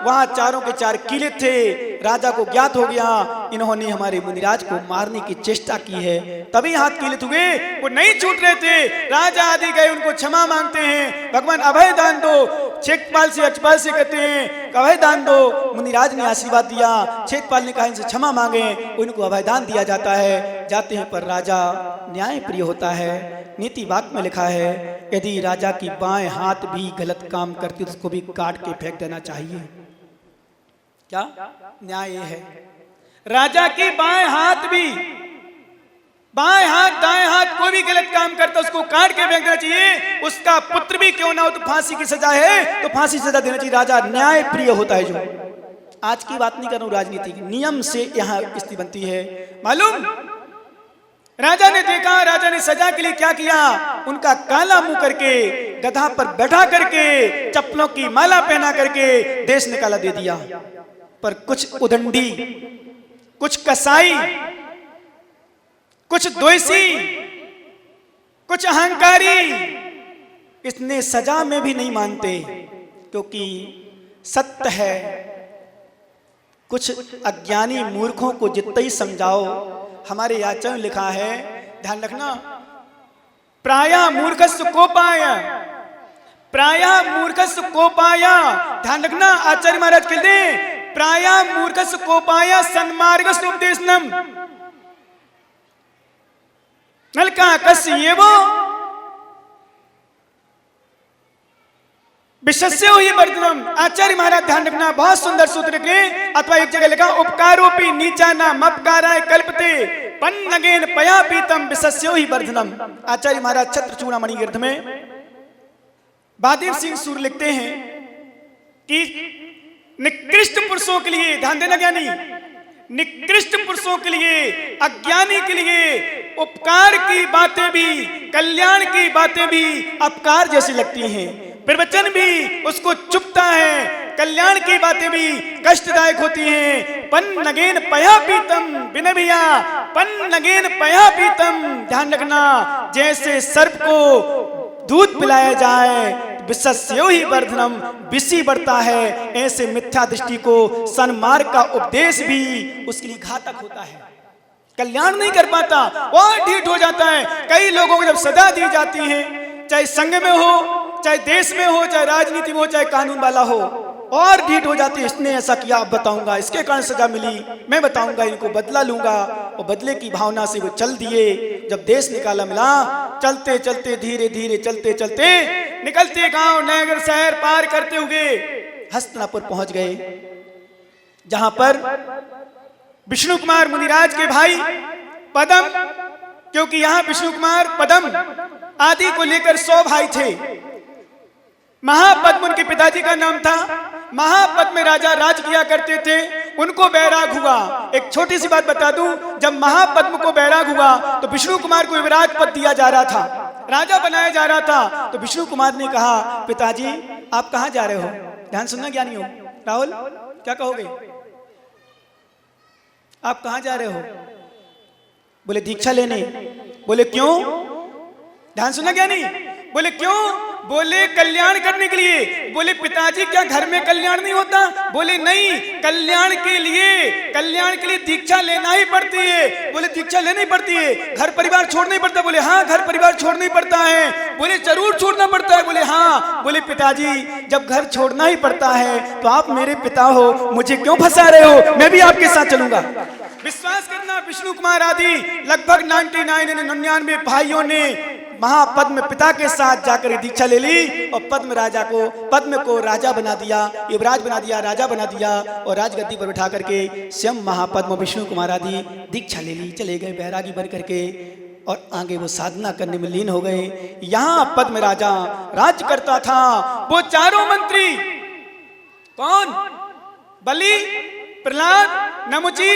वहां चारों के चार किले थे। राजा को ज्ञात हो गया इन्होंने हमारे मुनिराज को मारने की चेष्टा की है, तभी हाथ किलित हुए। वो नहीं छूट रहे थे। राजा आदि गए, उनको क्षमा मांगते हैं, भगवान अभय दान दो। क्षेत्रपाल से यक्षपाल से कहते हैं अभय दान दो। मुनिराज ने आशीर्वाद दिया, क्षेत्रपाल ने कहा इनसे क्षमा मांगे, उनको अभय दान दिया जाता है। जाते हैं, पर राजा न्याय प्रिय होता है। नीति वाक्य में लिखा है यदि राजा की बाएं हाथ भी गलत काम करती तो उसको भी काट के फेंक देना चाहिए। क्या न्याय है? राजा की बाएं हाथ भी, बाएं हाथ दाएं हाथ कोई भी गलत काम करता उसको काट के फेंक देना चाहिए। उसका पुत्र भी क्यों ना हो तो फांसी की सजा है तो फांसी सजा देना चाहिए। राजा न्याय प्रिय होता है। जो आज की बात नहीं कर रहा हूं, राजनीति की, नियम से यहाँ स्थिति बनती है। मालूम राजा ने देखा, राजा ने सजा के लिए क्या किया, उनका काला मुंह करके गधा पर बैठा करके चप्पलों की माला पहना करके देश निकाला दे दिया। पर कुछ उदंडी, कुछ कसाई, कुछ द्वेषी, कुछ अहंकारी इतने सजा में भी नहीं मानते, क्योंकि सत्य है कुछ अज्ञानी मूर्खों को जितना ही समझाओ। हमारे याचन में लिखा है, ध्यान रखना, प्रायः मूर्खस्य कोपाय, प्रायः मूर्खस्य कोपाय, ध्यान रखना। आचार्य महाराज कहते हैं प्रायः मूर्खस्य कोपाय सन्मार्गस्य उपदेशनम नलका कस्य एवो विशस्य ही वर्धनम। आचार्य महाराज ध्यान रखना, बहुत सुंदर सूत्र के, अथवा एक जगह लिखा उपकारोपि नीचा नाम अपकाराय कल्पते पन्नगेन पया पीतम विशस्य ही वर्धनम। आचार्य महाराज छत्र चूड़ामणि ग्रंथ में बहादुर सिंह सूर लिखते हैं कि निकृष्ट पुरुषों के लिए, ध्यान देना ज्ञानी, निकृष्ट पुरुषों के लिए, अज्ञानी के लिए उपकार की बातें भी, कल्याण की बातें भी अपकार जैसी लगती हैं। प्रवचन भी उसको चुपता है, कल्याण की बातें भी कष्टदायक होती हैं। पन्नगेन पया पीतम विनभिया, पन्नगेन पया पीतम, ध्यान रखना, जैसे सर्प को दूध पिलाया जाए विशस्यो ही वर्धनम, विषी बढ़ता है, ऐसे मिथ्या दृष्टि को सन्मार्ग का उपदेश भी उसके लिए घातक होता है, कल्याण नहीं कर पाता, और ढीठ हो जाता है। कई लोगों को जब सजा दी जाती है, चाहे संघ में हो, चाहे देश में हो, चाहे राजनीति में हो, चाहे कानून वाला हो, और ढीठ हो जाती है। इसने ऐसा किया, अब बताऊंगा, इसके कारण सजा मिली, मैं बताऊंगा, इनको बदला लूंगा, और बदले की भावना से वो चल दिए। जब देश निकाला मिला, चलते चलते धीरे धीरे चलते चलते निकलते गांव नगर शहर पार करते हुए हस्तिनापुर पहुंच गए, जहां पर विष्णु कुमार मुनिराज के भाई पदम, क्योंकि यहां विष्णु कुमार पदम आदि को लेकर 100 भाई थे। महापद्म उनके पिताजी का नाम था। महापद्म में राजा राज किया करते थे, उनको बैराग हुआ। एक छोटी सी बात बता दूं, जब महापद्म को बैराग हुआ तो विष्णु कुमार को युवराज पद दिया जा रहा था, राजा बनाया जा रहा था। तो विष्णु कुमार ने कहा, पिताजी आप कहां जा रहे हो? ध्यान सुनना ज्ञानी हो। राहुल क्या कहोगे, आप कहां जा रहे हो? बोले दीक्षा लेने। बोले क्यों? ध्यान सुनना ज्ञानी। बोले क्यों? बोले कल्याण करने के लिए। बोले पिताजी क्या घर में कल्याण नहीं होता? बोले नहीं, कल्याण के लिए दीक्षा लेना ही पड़ती है। बोले दीक्षा लेनी पड़ती है, घर परिवार छोड़ना ही पड़ता है? बोले हाँ, घर परिवार छोड़ना ही पड़ता है। बोले जरूर छोड़ना पड़ता है? बोले हाँ। बोले पिताजी जब घर छोड़ना ही पड़ता है तो आप मेरे पिता हो, मुझे क्यों फंसा रहे हो? मैं भी आपके साथ चलूंगा। विश्वास करना, विष्णु कुमार आदि लगभग 99 भाइयों ने महापद्म पिता के साथ जाकर दीक्षा ले ली और पद्म को राजा बना दिया, युवराज बना दिया, राजा बना दिया और राजगद्दी पर बैठा करके स्वयं महापद्म विष्णु कुमार आदि दीक्षा ले ली, चले गए बैरागी बन करके और आगे वो साधना करने में लीन हो गए। यहाँ पद्म राजा राज करता था। वो चारों मंत्री कौन? बलि, प्रहलाद, नमुची,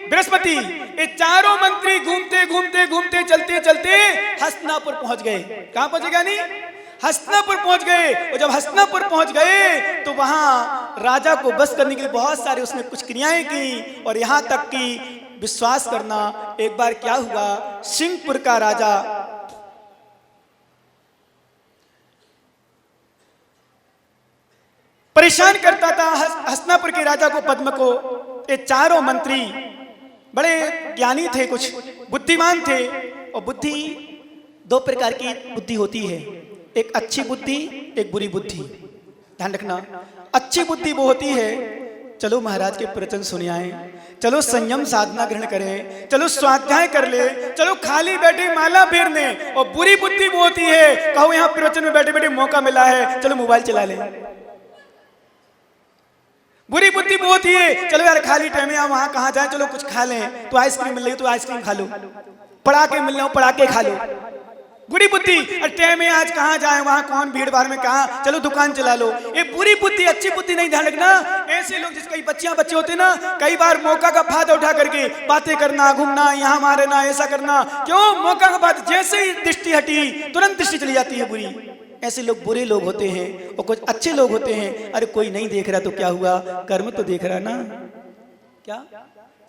बृहस्पति, ये चारों मंत्री घूमते चलते हस्तिनापुर पहुंच गए। कहां पहुंचे ज्ञानी? हस्तिनापुर पहुंच गए। और जब हस्तिनापुर पहुंच गए तो वहां राजा को बस करने के लिए बहुत सारे उसने कुछ क्रियाएं की और यहां तक कि विश्वास करना, एक बार क्या हुआ, सिंहपुर का राजा परेशान करता था हस्तिनापुर के राजा को, पद्म को। ये चारों मंत्री बड़े ज्ञानी थे, कुछ बुद्धिमान थे। और बुद्धि दो प्रकार की बुद्धि होती है, एक अच्छी बुद्धि, एक बुरी बुद्धि। ध्यान रखना, अच्छी बुद्धि वो होती है चलो महाराज के प्रवचन सुने आए, चलो संयम साधना ग्रहण करें, चलो स्वाध्याय कर ले, चलो खाली बैठे माला फेरने। और बुरी बुद्धि वो होती है कहो यहाँ प्रवचन में बैठे बैठे मौका मिला है, चलो मोबाइल चला ले। बुरी बुद्धि वो होती है चलो यार खाली टाइम है वहां कहां जाए, चलो कुछ खा लें, तो आइसक्रीम मिल रही तो आइसक्रीम खा लो, पड़ाके मिल रहे पड़ाके खा लो। बुरी बुद्धि, टाइम है आज कहां जाए, वहां कौन भीड़ भाड़ में कहां, चलो दुकान चला लो। ये बुरी बुद्धि, अच्छी बुद्धि नहीं। ध्यान रखना, ऐसे लोग जिसके बच्चे होते ना, कई बार मौका का फायदा उठा करके बातें करना, घूमना, यहाँ मारना, ऐसा करना। क्यों? मौका का फायदा, जैसे ही दृष्टि हटी तुरंत दृष्टि चली जाती है बुरी। ऐसे लोग बुरे लोग होते हैं। और कुछ अच्छे लोग होते हैं, अरे कोई नहीं देख रहा तो क्या हुआ, कर्म तो देख रहा ना, क्या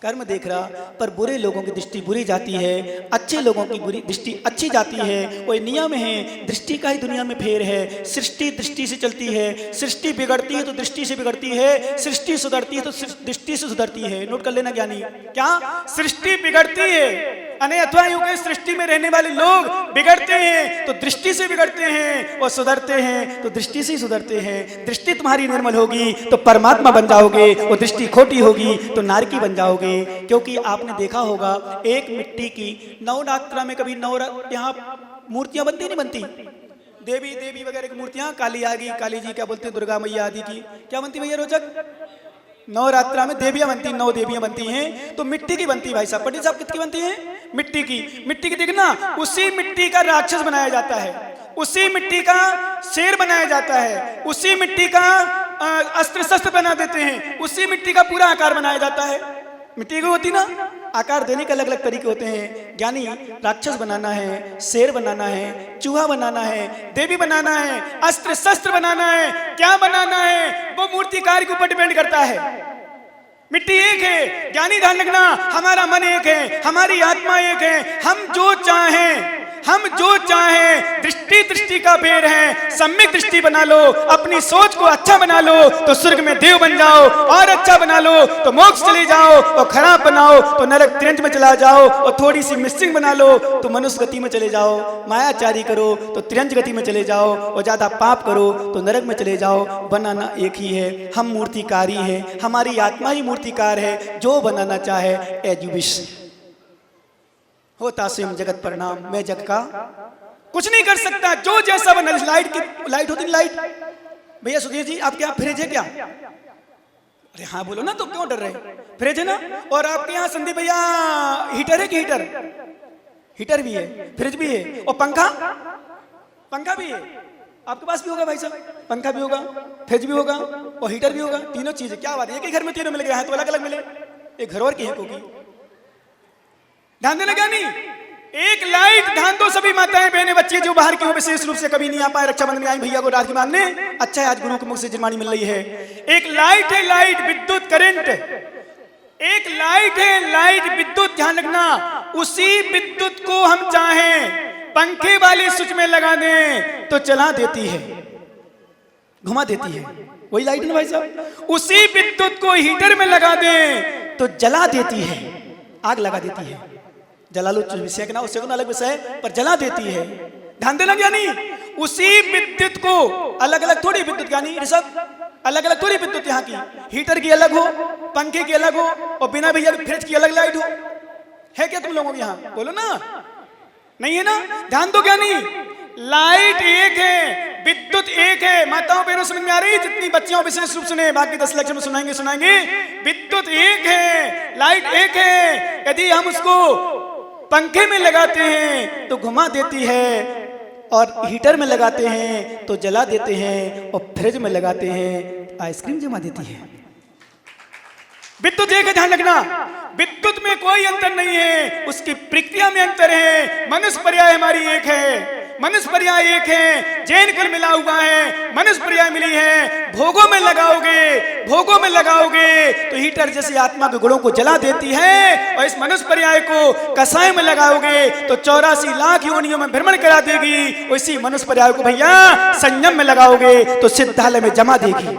कर्म देख रहा। पर बुरे लोगों की दृष्टि बुरी जाती है, अच्छे लोगों की बुरी दृष्टि अच्छी जाती है। वो नियम है, दृष्टि का ही दुनिया में फेर है। सृष्टि दृष्टि से चलती है, सृष्टि बिगड़ती है तो दृष्टि से बिगड़ती है, सृष्टि सुधरती है तो दृष्टि से सुधरती है। नोट कर लेना ज्ञानी, क्या सृष्टि बिगड़ती है अथवा यूं के सृष्टि में रहने वाले लोग बिगड़ते हैं तो दृष्टि से बिगड़ते हैं और सुधरते हैं तो दृष्टि से सुधरते हैं। दृष्टि तुम्हारी निर्मल होगी तो परमात्मा बन जाओगे, और दृष्टि खोटी होगी तो नारकी बन जाओगे। क्योंकि आपने देखा होगा एक मिट्टी की नवरात्रा में कभी यहाँ मूर्तियां बनती नहीं बनती, देवी वगैरह की मूर्तियां, काली आ गई, काली जी क्या बोलते हैं, दुर्गा मैया आदि की क्या बनती भैया रोचक? नवरात्रा में देवियां बनती, 9 देवियां बनती हैं तो मिट्टी की बनती। भाई साहब पंडित साहब कितनी बनती हैं? मिट्टी की देखना, उसी मिट्टी का राक्षस बनाया जाता है, उसी मिट्टी का शेर बनाया जाता है, उसी मिट्टी का अस्त्र शस्त्र बना देते हैं, उसी मिट्टी का पूरा आकार बनाया जाता है। मिट्टी की होती ना, आकार देने के अलग अलग तरीके होते हैं। ज्ञानी राक्षस बनाना है, शेर बनाना है, चूहा बनाना है, देवी बनाना है, अस्त्र शस्त्र बनाना है, क्या बनाना है वो मूर्तिकार के ऊपर डिपेंड करता है। मिट्टी एक है, ज्ञानी ध्यान रखना, हमारा मन एक है, हमारी आत्मा एक है। हम जो चाहें दृष्टि का फेर है, सम्यक दृष्टि बना लो, अपनी सोच को अच्छा बना लो तो स्वर्ग में देव बन जाओ, और अच्छा बना लो तो मोक्ष चले जाओ, और खराब बनाओ तो नरक त्रिंज में चला जाओ, और थोड़ी सी मिसिंग बना लो तो मनुष्य गति में चले जाओ, मायाचारी करो तो त्रिंज गति में चले जाओ, और ज्यादा पाप करो तो नरक में चले जाओ। बनाना एक ही है, हम मूर्तिकारी है, हमारी आत्मा ही मूर्तिकार है। जो बनाना चाहे एज यू विश। होता सिम जगत प्रणाम, मैं जग का कुछ नहीं कर सकता, जो जैसा बना। लाइट होती लाइट, भैया सुधीर जी आपके यहाँ फ्रिज है क्या? अरे हाँ बोलो ना, तो क्यों डर रहे? फ्रिज है ना। और आपके यहाँ संदीप भैया हीटर है कि हीटर भी है, फ्रिज भी है, और पंखा भी है। आपके पास भी होगा भाई साहब, पंखा भी होगा, फ्रिज भी होगा और हीटर भी होगा, तीनों चीजें। क्या बात है, एक ही घर में तीनों मिल गए हैं तो अलग अलग मिले, एक घर और की है होगी। ध्यान देना क्या नहीं, एक लाइट। ध्यान दो सभी माताएं बहनें बच्चे जो बाहर की हो, विशेष रूप से कभी नहीं आ पाए, रक्षाबंधन में आई भैया को राखी बांधने। अच्छा है आज गुरु के मुख से जिरमानी मिल रही है। एक लाइट है, लाइट विद्युत करंट, एक लाइट है, लाइट विद्युत। ध्यान रखना, उसी विद्युत को हम चाहें पंखे वाले स्विच में लगा दें तो चला देती है, घुमा देती है। वही लाइट ना भाई साहब, उसी विद्युत को हीटर में लगा दें तो जला देती है, आग लगा देती है। जला लो विषय का ना, उससे को अलग विषय, पर जला देती है। ध्यान देना ज्ञानी, उसी विद्युत को अलग अलग थोड़ी विद्युत ज्ञानी सब अलग अलग थोड़ी विद्युत, यहाँ की हीटर की अलग हो, पंखे की अलग हो, और बिना भैया फ्रिज की अलग लाइट हो। है क्या तुम लोगों के यहाँ? बोलो ना, नहीं है ना? ध्यान दो ज्ञानी, लाइट एक है, विद्युत एक है। माताओं बहनों समझ में आ रही? जितनी बच्चियों विशेष रूप सुने, बाकी 10 लेक्चर में सुनाएंगे। विद्युत एक है, लाइट एक है। यदि हम उसको पंखे में लगाते हैं तो घुमा देती है, और हीटर में लगाते हैं तो जला देते हैं, और फ्रिज में लगाते हैं आइसक्रीम जमा देती है। विद्युत एक है, ध्यान रखना। विद्युत में कोई अंतर नहीं है, उसकी प्रक्रिया में अंतर है। मनुष्य पर्याय हमारी एक है, मनुष्य पर्याय एक है। जैन कुल मिला हुआ है, मनुष्य पर्याय मिली है। भोगों में लगाओगे तो हीटर जैसी आत्मा के गुणों को जला देती है, और इस मनुष्य पर्याय को कसाय में लगाओगे तो 84 लाख योनियों में भ्रमण करा देगी। उसी मनुष्य पर्याय को भैया संयम में लगाओगे तो सिद्धालय में जमा देगी।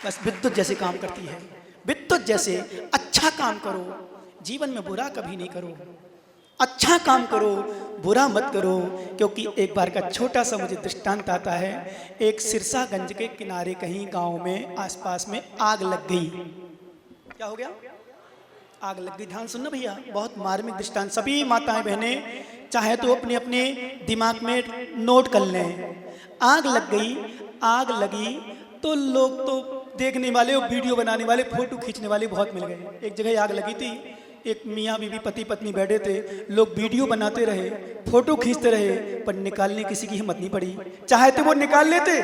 बस विद्युत जैसे काम करती है। विद्युत जैसे अच्छा काम करो, जीवन में बुरा कभी नहीं करो। अच्छा काम करो, बुरा मत करो। क्योंकि एक बार का छोटा सा मुझे दृष्टांत आता है। एक सिरसागंज के किनारे कहीं गांव में आसपास में आग लग गई। क्या हो गया? आग लग गई। ध्यान सुनना भैया, बहुत मार्मिक दृष्टांत। सभी माताएं बहनें चाहे तो अपने अपने दिमाग में नोट कर लें। आग लग गई, आग लगी तो लोग तो देखने वाले और वीडियो बनाने वाले, फोटो खींचने वाले बहुत मिल गए। एक जगह आग लगी थी, एक मियाँ बीवी पति पत्नी बैठे थे, लोग वीडियो बनाते रहे, फोटो खींचते रहे, पर निकालने किसी की हिम्मत नहीं पड़ी। चाहे तो वो निकाल लेते,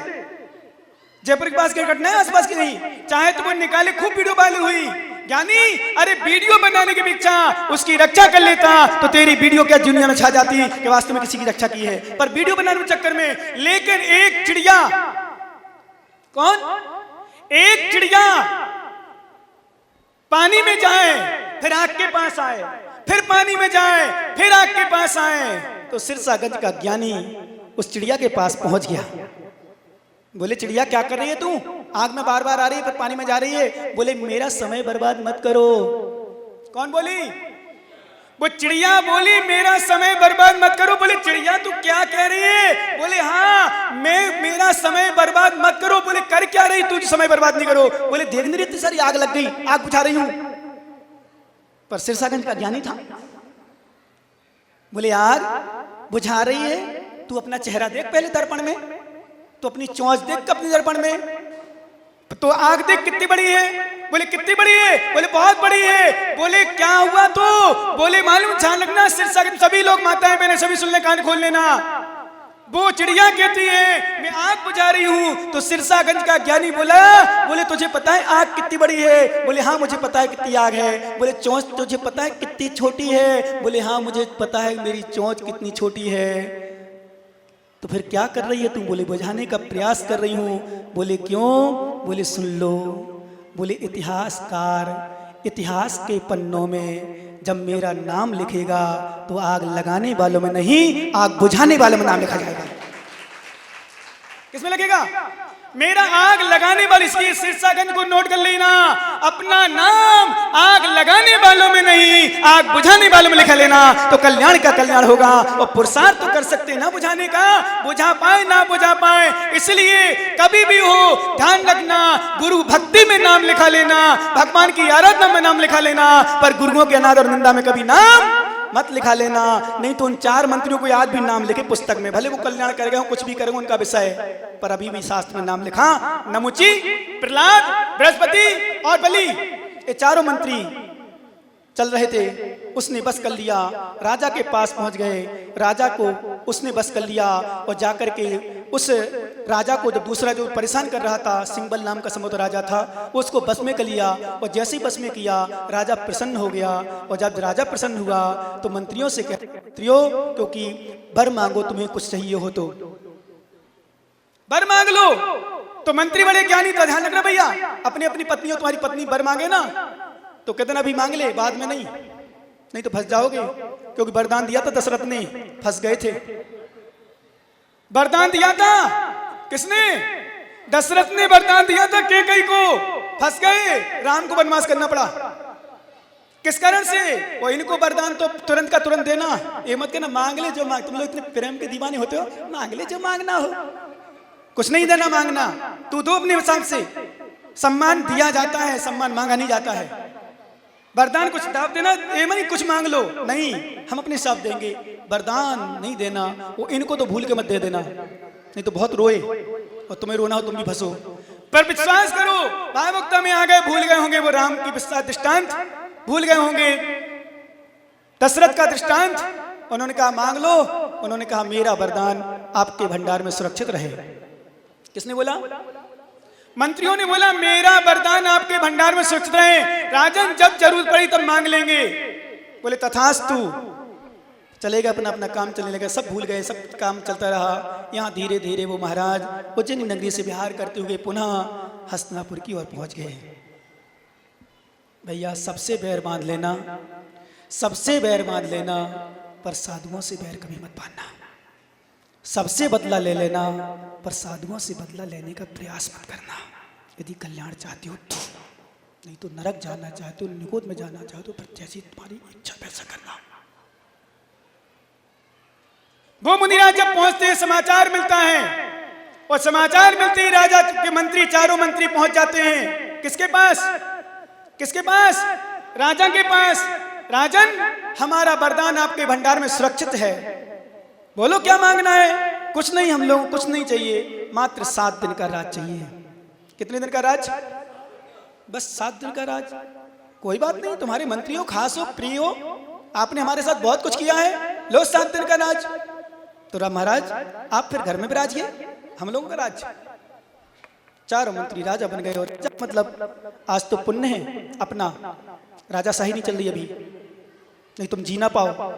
जयपुर के पास की घटना है, आसपास की नहीं, चाहे तो वो निकाले, खूब वीडियो वायरल हुई। यानी अरे वीडियो बनाने की इच्छा, उसकी रक्षा कर लेता तो तेरी वीडियो क्या दुनिया में छा जाती कि वास्तव में किसी की रक्षा की है। पर वीडियो बनाने के चक्कर में, लेकिन एक चिड़िया, कौन? एक चिड़िया पानी में जाए, फिर आग के पास आए, फिर पानी में जाए, फिर आग के पास आए, तो सिरसागंज का ज्ञानी उस चिड़िया के पास पहुंच गया। बोले चिड़िया क्या कर रही है तू? आग में बार बार आ रही है, फिर पानी में जा रही है। बोले मेरा समय बर्बाद मत करो। कौन बोली? वो चिड़िया बोली मेरा समय बर्बाद मत करो। बोले चिड़िया तू क्या कह रही है? बोले हाँ, मैं मेरा समय बर्बाद मत करो। बोले कर क्या रही तू, समय बर्बाद नहीं करो? बोले देख नहीं रही सारी आग लग गई, आग बुझा रही हूं। पर सिरसागंज का ज्ञानी था। बोले आग बुझा रही है, तू अपना चेहरा देख पहले दर्पण में, तो अपनी चोंच देख अपने दर्पण में, तो आग देख कितनी बड़ी है। बोले कितनी बड़ी है? बोले बहुत बड़ी है। बोले क्या हुआ तो? बोले मालूम, ध्यान रखना, सिरसागंज सभी लोग माताएं बहनें सभी सुन ले, कान खोल लेना। वो चिड़िया कहती है मैं आग बुझा रही हूं, तो सिरसागंज का ज्ञानी बोला, बोले तुझे पता है आग कितनी बड़ी है? बोले हाँ मुझे पता है कितनी आग है। बोले चोंच तुझे पता है कितनी छोटी है? बोले हाँ मुझे पता है मेरी चोंच कितनी छोटी है। तो फिर क्या कर रही है तू? बोले बुझाने का प्रयास कर रही हूं। बोले क्यों? बोले सुन लो। बोले इतिहासकार इतिहास के पन्नों में जब मेरा नाम लिखेगा तो आग लगाने वालों में नहीं, आग बुझाने वालों में नाम लिखा जाएगा। किसमें लगेगा? मेरा आग लगाने वाले। इसलिए सिरसागंज को नोट कर लेना, अपना नाम आग लगाने वालों में नहीं, आग बुझाने वालों में लिखा लेना, तो कल्याण का कल्याण होगा। और पुरुषार्थ तो कर सकते ना बुझाने का, बुझा पाए ना बुझा पाए। इसलिए कभी भी हो ध्यान रखना, गुरु भक्ति में नाम लिखा लेना, भगवान की आराधना में नाम लिखा लेना, पर गुरुओं के अनादर और निंदा में कभी नाम मत लिखा लेना। नहीं तो उन 4 मंत्रियों को आज भी नाम लिखे पुस्तक में, भले वो कल्याण कर गए, कुछ भी करेंगे उनका विषय, पर अभी भी शास्त्र में नाम लिखा। नमुची, प्रहलाद, बृहस्पति और बलि, ये 4 मंत्री चल रहे थे। उसने बस कर लिया, राजा के पास पहुंच गए, राजा को उसने बस कर लिया, और जाकर के उस राजा को, जब दूसरा जो परेशान कर रहा था, सिंबल नाम का संभवतः राजा था, उसको बस में कर लिया। और जैसे ही बस में किया, राजा प्रसन्न हो गया। और जब राजा प्रसन्न हुआ तो मंत्रियों से कहते, मंत्रियों क्योंकि वर मांगो, तुम्हें कुछ चाहिए हो तो वर मांग लो। तो मंत्री बड़े ज्ञानी था, ध्यान रखना भैया, अपनी अपनी पत्नियों, तुम्हारी पत्नी वर मांगे ना तो कहते ना अभी मांग ले, बाद में नहीं तो फंस जाओगे। क्योंकि वरदान दिया था दशरथ ने, फंस गए थे। वरदान दिया था किसने? दशरथ ने वरदान दिया था कैकेयी को, फंस गए, राम को वनवास करना पड़ा। किस कारण से? वो इनको वरदान तो तुरंत का तुरंत देना, ये मत कहना मांग ले जो मांग, तुम लोग इतने प्रेम के दीवाने होते हो, मांग ले जो मांगना हो, कुछ नहीं देना मांगना, तू दो अपने हिसाब से। सम्मान दिया जाता है, सम्मान मांगा नहीं जाता है। वरदान कुछ दाव देना, ये मत कुछ मांग लो, नहीं, हम अपने हिसाब देंगे। वरदान नहीं देना, वो इनको तो भूल के मत दे देना, नहीं तो बहुत रोए और तुम्हें रोना हो तुम भी फंसो। पर विश्वास करो, भावुकता में आ गए, भूल गए होंगे वो राम की दृष्टांत, भूल गए होंगे दशरथ का दृष्टांत। उन्होंने कहा मांग लो, उन्होंने कहा मेरा वरदान आपके भंडार में सुरक्षित रहे। किसने बोला? मंत्रियों ने बोला मेरा वरदान आपके भंडार में सुरक्षित रहे, राजन जब जरूरत पड़ी तब मांग लेंगे। बोले तथास्तु, चले गए, अपना अपना काम चलने लगा, सब भूल गए, सब काम चलता रहा। यहाँ धीरे धीरे वो महाराज उज्जैन नगरी से विहार करते हुए पुनः हस्तिनापुर की ओर पहुंच गए। भैया सबसे बैर बांध लेना, सबसे बैर बांध लेना, पर साधुओं से बैर कभी मत बांधना। सबसे बदला ले लेना, पर साधुओं से बदला लेने का प्रयास मत करना। यदि कल्याण चाहते हो तो, नहीं तो नरक जाना चाहते हो, निगोद में जाना चाहते हो, पर जैसी तुम्हारी इच्छा वैसा करना। वो मुनिराज जब पहुंचते हैं समाचार मिलता है, और समाचार मिलते ही राजा के मंत्री, चारों मंत्री पहुंच जाते हैं। किसके पास? किसके पास? राजा के पास। राजन हमारा वरदान आपके भंडार में सुरक्षित है, बोलो क्या मांगना है? कुछ नहीं, हम लोग कुछ नहीं चाहिए, मात्र 7 दिन का राज चाहिए। कितने दिन का राज? बस 7 दिन का राज। कोई बात नहीं, तुम्हारे मंत्री हो, खास हो, प्रिय हो, आपने हमारे साथ बहुत कुछ किया है, लो 7 दिन का राज। तो राम महाराज आप फिर घर में विराजिए, हम लोगों का राज। चारों मंत्री राजा बन गए। और मतलब आज तो पुण्य है अपना, राजाशाही नहीं चल रही अभी, नहीं तुम जी ना पाओ,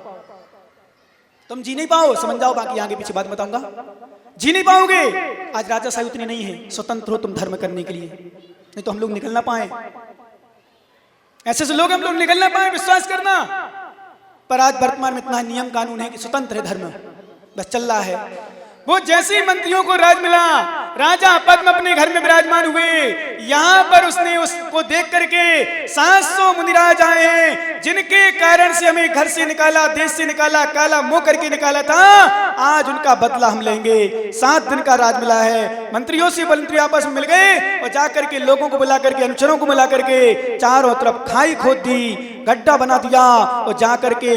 तुम जी नहीं पाओ, समझ जाओ, बाकी आगे पीछे बात बताऊंगा, जी नहीं पाओगे। आज राजाशाही उतनी नहीं है, स्वतंत्र हो तुम धर्म करने के लिए, नहीं तो हम लोग निकल ना पाए, ऐसे से लोग हम लोग निकल ना पाए, विश्वास करना। पर आज वर्तमान में इतना नियम कानून है कि स्वतंत्र है धर्म, बस चल रहा है। वो जैसे ही मंत्रियों को राज मिला, राजा पद्म अपने घर में विराजमान हुए। यहाँ पर उसने उसको देख करके 700 मुनिराज आए हैं, जिनके कारण से हमें घर से निकाला, देश से निकाला, काला मुंह करके निकाला था, आज उनका बदला हम लेंगे। 7 दिन का राज मिला है। मंत्रियों से मंत्री आपस में मिल गए और जाकर के लोगों को बुला करके, अनुचरों को मिला करके चारों तरफ खाई खोद दी, गड्ढा बना दिया और जाकर के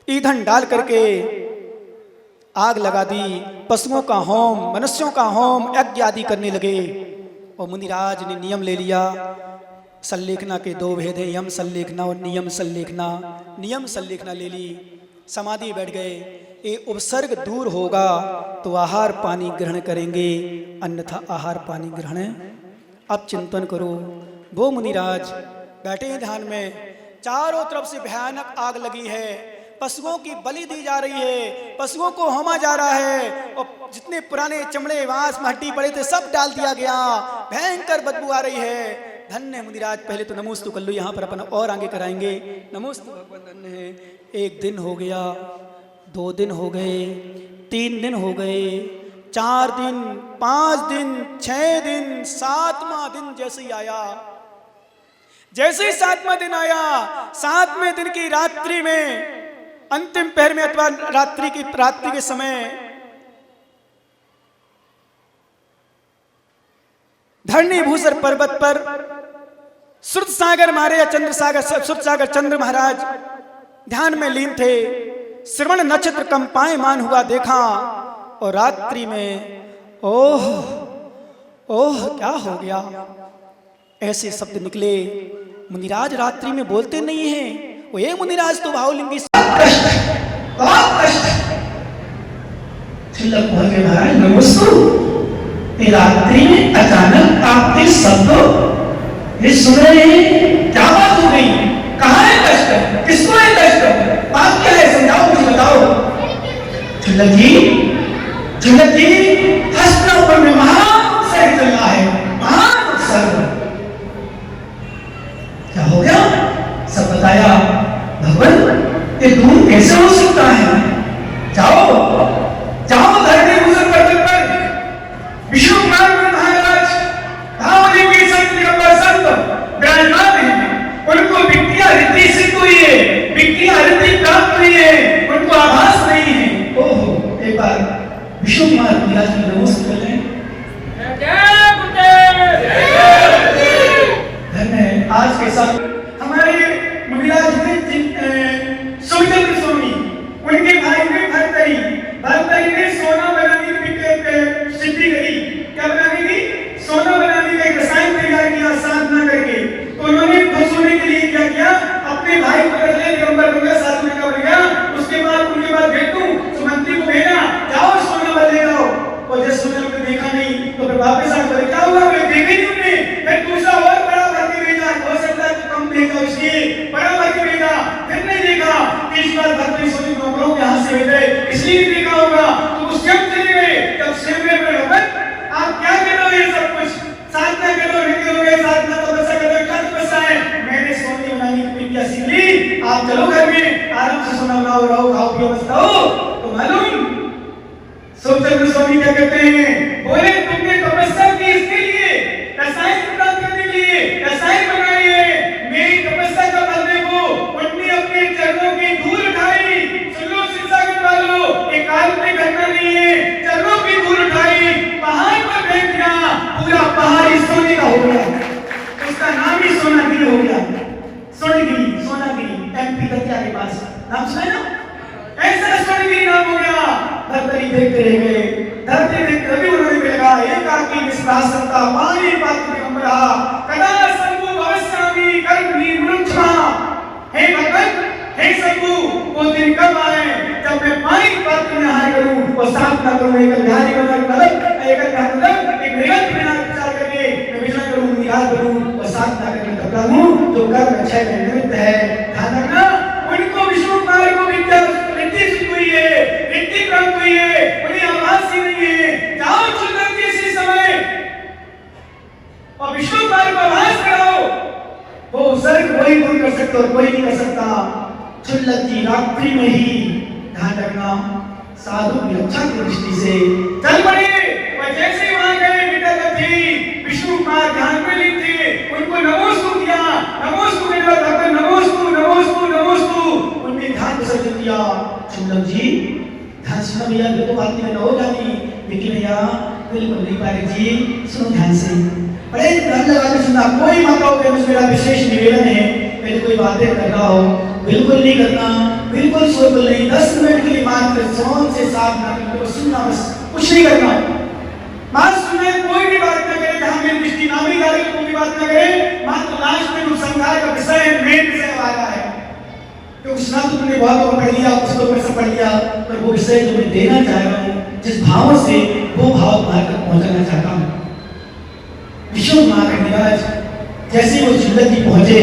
ईंधन डाल करके आग लगा दी। पशुओं का होम, मनुष्यों का होम, यज्ञ आदि करने लगे। और मुनिराज ने नियम ले लिया। संलेखना के 2 भेद हैं, यम संलेखना और नियम संलेखना। नियम संलेखना ले ली, समाधि बैठ गए। ये उपसर्ग दूर होगा तो आहार पानी ग्रहण करेंगे, अन्यथा आहार पानी ग्रहण। अब चिंतन करो, वो मुनिराज बैठे हैं ध्यान में, चारों तरफ से भयानक आग लगी है, पशुओं की बलि दी जा रही है, पशुओं को होमा जा रहा है, और जितने पुराने चमड़े मांस में हड्डी पड़े थे सब डाल दिया गया, भयंकर बदबू आ रही है। धन्य मुनिराज, पहले तो नमोस्तु कर लो, यहाँ पर अपन और आगे कराएंगे। नमोस्तु भगवान धन्य है। 1 दिन हो गया, 2 दिन हो गए, 3 दिन हो गए, 4 दिन, 5 दिन, 6 दिन, 7वां दिन जैसे ही आया, जैसे ही 7वां दिन आया, 7वें दिन की रात्रि में, अंतिम पहर में अथवा रात्रि के समय धरणी भूसर पर्वत पर श्रुत सागर मारे चंद्र महाराज ध्यान में लीन थे। श्रवण नक्षत्र कंपायमान हुआ देखा, और रात्रि में ओह ओह क्या हो गया, ऐसे शब्द निकले। मुनिराज रात्रि में बोलते नहीं हैं, वो ये मुनिराज तो भावलिंगी महाराज नमस्ते। रात्रि में अचानक आपके शब्द ये सुन रहे हैं, क्या बात हो गई, कहाँ है कष्ट, किसको है कष्ट, बात क्या है, समझाओ, मुझे बताओ। झुलक जी हस्तिनापुर में महान उत्सव चल रहा है, महान उत्सव। क्या हो गया, सब बताया। भगवान ये भर्तरी ने सोना बनाने की सिद्धि करी। क्या बनाने की? सोना बनाने का एक रसायन तैयार किया साधना करके। तो उन्होंने सोने के लिए क्या किया? अपने भाई को बदले दिगंबर बन गया, साधु का बन गया। उसके बाद भेजूं सुमंत्री को भेजा, जाओ सोना बन ले आओ। और जब सोने ने देखा नहीं तो फिर वापस आकर क्या हुआ? मैं देखा ही नहीं उन्हें। फिर दूसरा और बड़ा भर्ती भेजा, हो सकता है तो कम भेजा, इसलिए बड़ा भर्ती भेजा, फिर नहीं देखा। तीसरी बार भर्ती सोने नौकरों के हाथ से भेजे, इसलिए नहीं देखा होगा। तो उस जब चले गए तब सेवे में आप क्या कर रहे हो? ये सब कुछ साधना कर रहे हो, हो गए साधना, तपस्या कर रहे हो। क्या तपस्या है? मैंने सोने बनाने की विद्या सीख ली। आप चलो घर में आराम से सोना बनाओ, रहो, खाओ पियो, मस्त रहो। तो मालूम सोमचंद्र स्वामी क्या कहते हैं? बोले तुमने तपस्या की इसके लिए, रसायन प्राप्त करने के लिए रसायन बनाए हैं। मेरी तपस्या का फल देखो, उनने अपने चरणों की धूल उठाई। सुन लो शिक्षागण वालों, एक काल्पनिक घटना नहीं है। चरणों की धूल उठाई, पहाड़ पर फेंक दिया, पूरा पहाड़ ही सोने का हो गया। उसका नाम ही सोनागिरी हो गया। सोनागिरी, सोनागिरी, एमपी दतिया के पास। नाम सुना है ना? ऐसा सोनागिरी नाम हो गया। धरती देखते रह गए, धरती देखते रवि उन्होंने लगा एकाकी निष्प्रासनता पानी पात्र दिगंबरा कदा संभु भवस्यामि कर्मणि मृच्छा। हे भगवान, हे शंभु, वो दिन कब आए जब मैं पानी पात्र में हार करूं और साधना करूं, एक ध्यान मतलब एक निरंतर बिना विचार करके मैं विचार करूं, निराश करूं और साधना करके तपता हूं जो कर्म क्षय में निमित्त है। ध्यान रखना, उनको विष्णु कुमार को विद्या रिद्धि सिद्ध हुई है, रिद्धि प्राप्त हुई है, उन्हें आभास ही नहीं है। जाओ चुनर के इसी समय और विष्णु कुमार को आभास कराओ। वो सर्ग वही दूर कर सकते और कोई नहीं कर सकता। चुल्लक की रात्रि में ही ध्यान रखना, साधु की रक्षा की दृष्टि से चल पड़े। और जैसे वहां गए बेटा थी, विष्णु कुमार ध्यान में लीजिए, उनको नमोस्तु किया, नमोस्तु के बाद भगवान नमोस्तु नमोस्तु नमोस्तु, उनने ध्यान विसर्जन किया। चुल्लक जी ध्यान सुनो भैया, ये तो बात नहीं हो जानी, लेकिन भैया बिल्कुल नहीं पारे जी, सुनो ध्यान से, बड़े ध्यान लगा के सुनना। कोई माताओं के मेरा विशेष निवेदन है, मैं कोई बातें कर रहा हो बिल्कुल नहीं करना, बिल्कुल शोर नहीं। 10 मिनट के लिए मात्र सौन से साधना करके सुनना, बस कुछ नहीं करना। बात सुनने कोई भी बात न करे, जहां मेरी दृष्टि ना भी डाले कोई भी बात न करे। मात्र लास्ट में उपसंहार का विषय है, मेन विषय आ रहा है। क्योंकि सुना तो तुमने बहुत पढ़ लिया, पुस्तकों में सब पढ़ लिया, पर वो विषय जो मैं देना चाह रहा हूँ, जिस भाव से वो भाव तुम्हारे तक पहुंचाना चाहता हूँ। विष्णु महाराज जैसे वो चुल्लक जी पहुंचे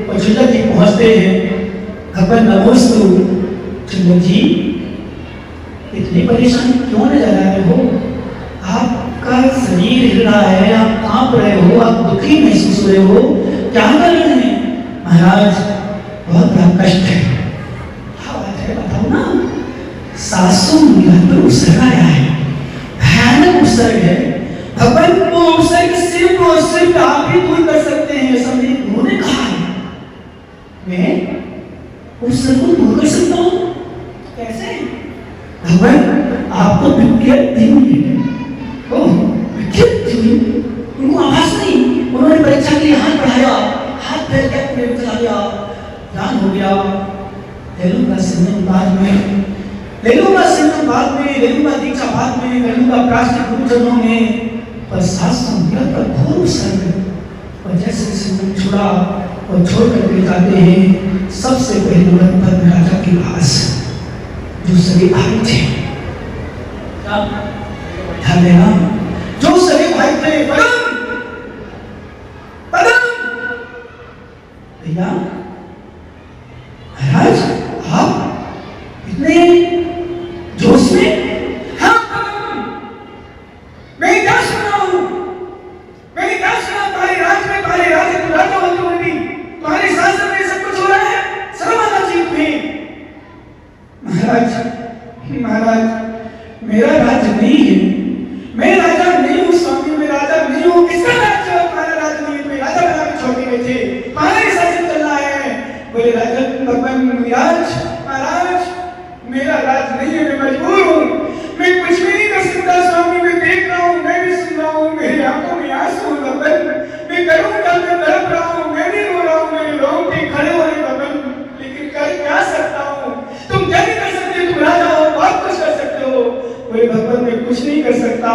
और चुल्लक जी पहुंचते हैं, भगवान नमोस्तु। चुल्लक जी इतनी परेशान क्यों नजर आ रहे हो? आपका शरीर हिल रहा है, आप कांप रहे हो, आप दुखी महसूस हो रहे हो, क्या कारण है? महाराज बहुत बड़ा कष्ट है। क्या बात है बताओ ना। सासों निरंतर उत्सर्ग आया है, भयानक उत्सर्ग है। भगवान वो उत्सर्ग सिर्फ और सिर्फ आप ही दूर कर सकते हैं, ऐसा उन्होंने कहा है। मैं उत्सर्ग को दूर कर सकता हूँ? कैसे? भगवान आपको विज्ञान दी हुई है, उनको आभास नहीं, उन्होंने परीक्षा के लिए हाथ बढ़ाया, हाथ फैल के अपने चला गया, दान हो गया। ले लूंगा सिंधन बाद में, ले लूंगा सिंधन बाद में, ले लूंगा दीक्षा बाद में, ले लूंगा प्राश्चित गुरुजनों में, पर शास्त्रों पर घोर उत्सर्ग। और जैसे सिंधन छोड़ा और छोड़ करके जाते हैं, सबसे पहले धर्मपद राजा के पास जो सभी भाई थे, ध्यान देना, जो सभी भाई थे, भैया महाराज आप इतने जोश में? हाँ मैं क्या सुन रहा हूं, मैंने क्या सुना? तुम्हारे राज में, तुम्हारे राज में राजा बंधु भी, तुम्हारे शासन में सब कुछ हो रहा है, सर्वमाता जीत में। महाराज महाराज मेरा राज्य नहीं है, मैं राजा नहीं हूँ स्वामी, मैं राजा नहीं हूँ। किसका राज्य है? तुम्हारा राज्य नहीं है, राजा बना के छोड़ गए थे, तुम्हारे शासन चल रहा है। बोले राजा भगवान महाराज मेरा राज नहीं है, मैं मजबूर हूँ, मैं कुछ भी नहीं कर सकता स्वामी। मैं देख रहा हूँ, मैं भी सुन रहा हूँ, मेरी आंखों में आंसू है भगवान, मैं करूँगा, मैं तड़प रहा हूँ, मैं भी रो रहा हूँ, मेरे रोंगटे खड़े हो रहे भगवान, लेकिन कर क्या सकता हूँ? तुम क्या नहीं कर सकते, तुम राजा हो, बहुत कुछ कर सकते हो। बोले भगवान मैं कुछ नहीं कर सकता,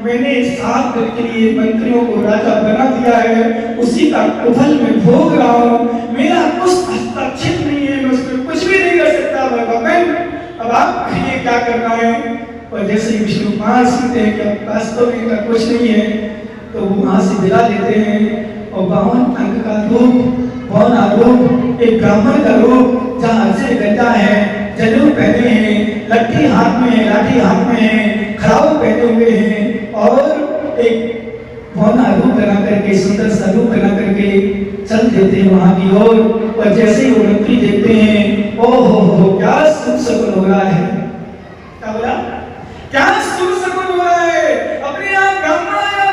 मैंने 7 दिन के लिए मंत्रियों को राजा बना दिया है, उसी का कुफल मैं भोग रहा हूँ, मेरा कुछ हस्तक्षेप नहीं है, मैं उसमें कुछ भी नहीं कर सकता भगवान, अब आप कहिए क्या करना है। और जैसे ही विष्णु कुमार सुनते हैं कि अब वास्तव में इनका कुछ नहीं है, तो वो वहां से विदा लेते हैं और 52 अंग का रूप, 52 रूप, एक ब्राह्मण का रूप, जहाँ अजय गड्ढा है, जनेऊ पहने हैं, लाठी हाथ में है, खड़ाऊ पहने हुए हैं और एक भौना रूप बना करके, सुंदर सा रूप बना करके चल देते हैं वहां की ओर। और जैसे ही वो मंत्री देखते हैं, ओहो क्या शुभ शकुन हो रहा है, क्या बोला, क्या शुभ शकुन हो रहा है, अपने आप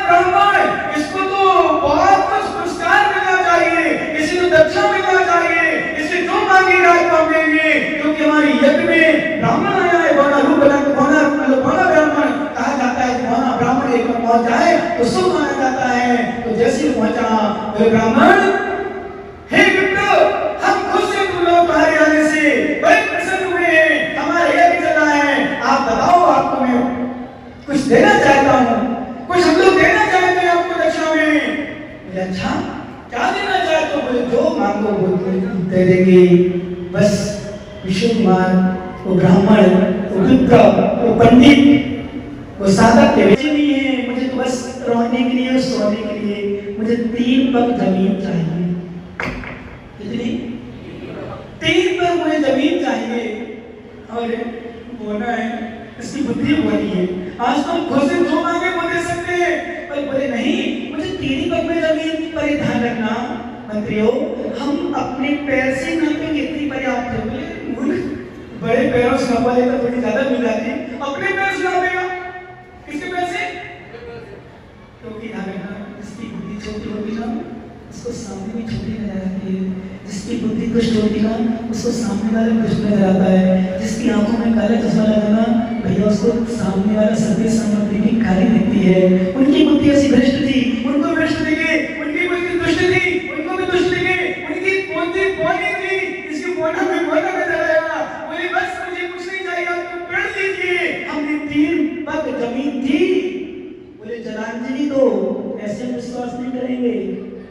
ब्राह्मण, इसको तो बहुत कुछ पुरस्कार मिलना चाहिए, इसे तो दक्षिणा मिलना चाहिए, इसे जो मांगेगा हम देंगे, क्योंकि हमारी यज्ञ में ब्राह्मण आया है, बौना रूप बना, बौना ब्राह्मण कहा जाता है, बौना ब्राह्मण एक बार पहुंच जाए तो शुभ माना जाता है। तो जैसे ही पहुंचा वे ब्राह्मण, हे विप्र, हम खुश हैं तुम लोग तुम्हारे आने से, बड़े प्रसन्न हुए हैं, हमारा यज्ञ चल रहा है, आप बताओ आपको मैं कुछ देना चाहता हूँ, कुछ हम लोग देना चाहते हैं आपको दक्षिणा में। अच्छा क्या देना चाहते हो, बोले जो मांगो वो दे देंगे। बस विष्णु कुमार, वो ब्राह्मण, वो विप्र, वो पंडित, वो साधक नहीं है, मुझे तो बस रहने के लिए, सोने के लिए मुझे 3 पग जमीन चाहिए। कितनी? 3 पग मुझे जमीन चाहिए और बोना है, इसकी बुद्धि बोली है। आज तो हम खुद से जो मांगे वो दे सकते हैं, पर बोले नहीं, मुझे 3 पग में जमीन। पर ध्यान रखना मंत्रियों, हम अपने पैर से नापेंगे इतनी पर्याप्त है। बोले बड़े पैरों से नापा लेता थोड़ी ज्यादा मिल जाती, अपने पैर से नापेगा, किसके पैर से? क्योंकि ध्यान रखना, जिसकी बुद्धि छोटी होती ना उसको सामने भी छोटी नजर आती है, जिसकी बुद्धि दुष्ट होती ना उसको सामने वाला दुष्ट नजर आता है, जिसकी आंखों में काला चश्मा लगाना भैया उसको सामने वाला सफेद सामग्री की काली दिखती है। उनकी बुद्धि ऐसी भ्रष्ट थी, उनको भ्रष्ट दिखे, उनकी बुद्धि दुष्ट थी, उनको भी दुष्ट दिखे, उनकी बुद्धि बोली थी, इसकी बोला में बोला नजर आया। बोले बस मुझे कुछ नहीं चाहिए, आप तो पेड़ लीजिए, हमने 3 पग जमीन थी। बोले जलांजलि दो, ऐसे विश्वास नहीं करेंगे।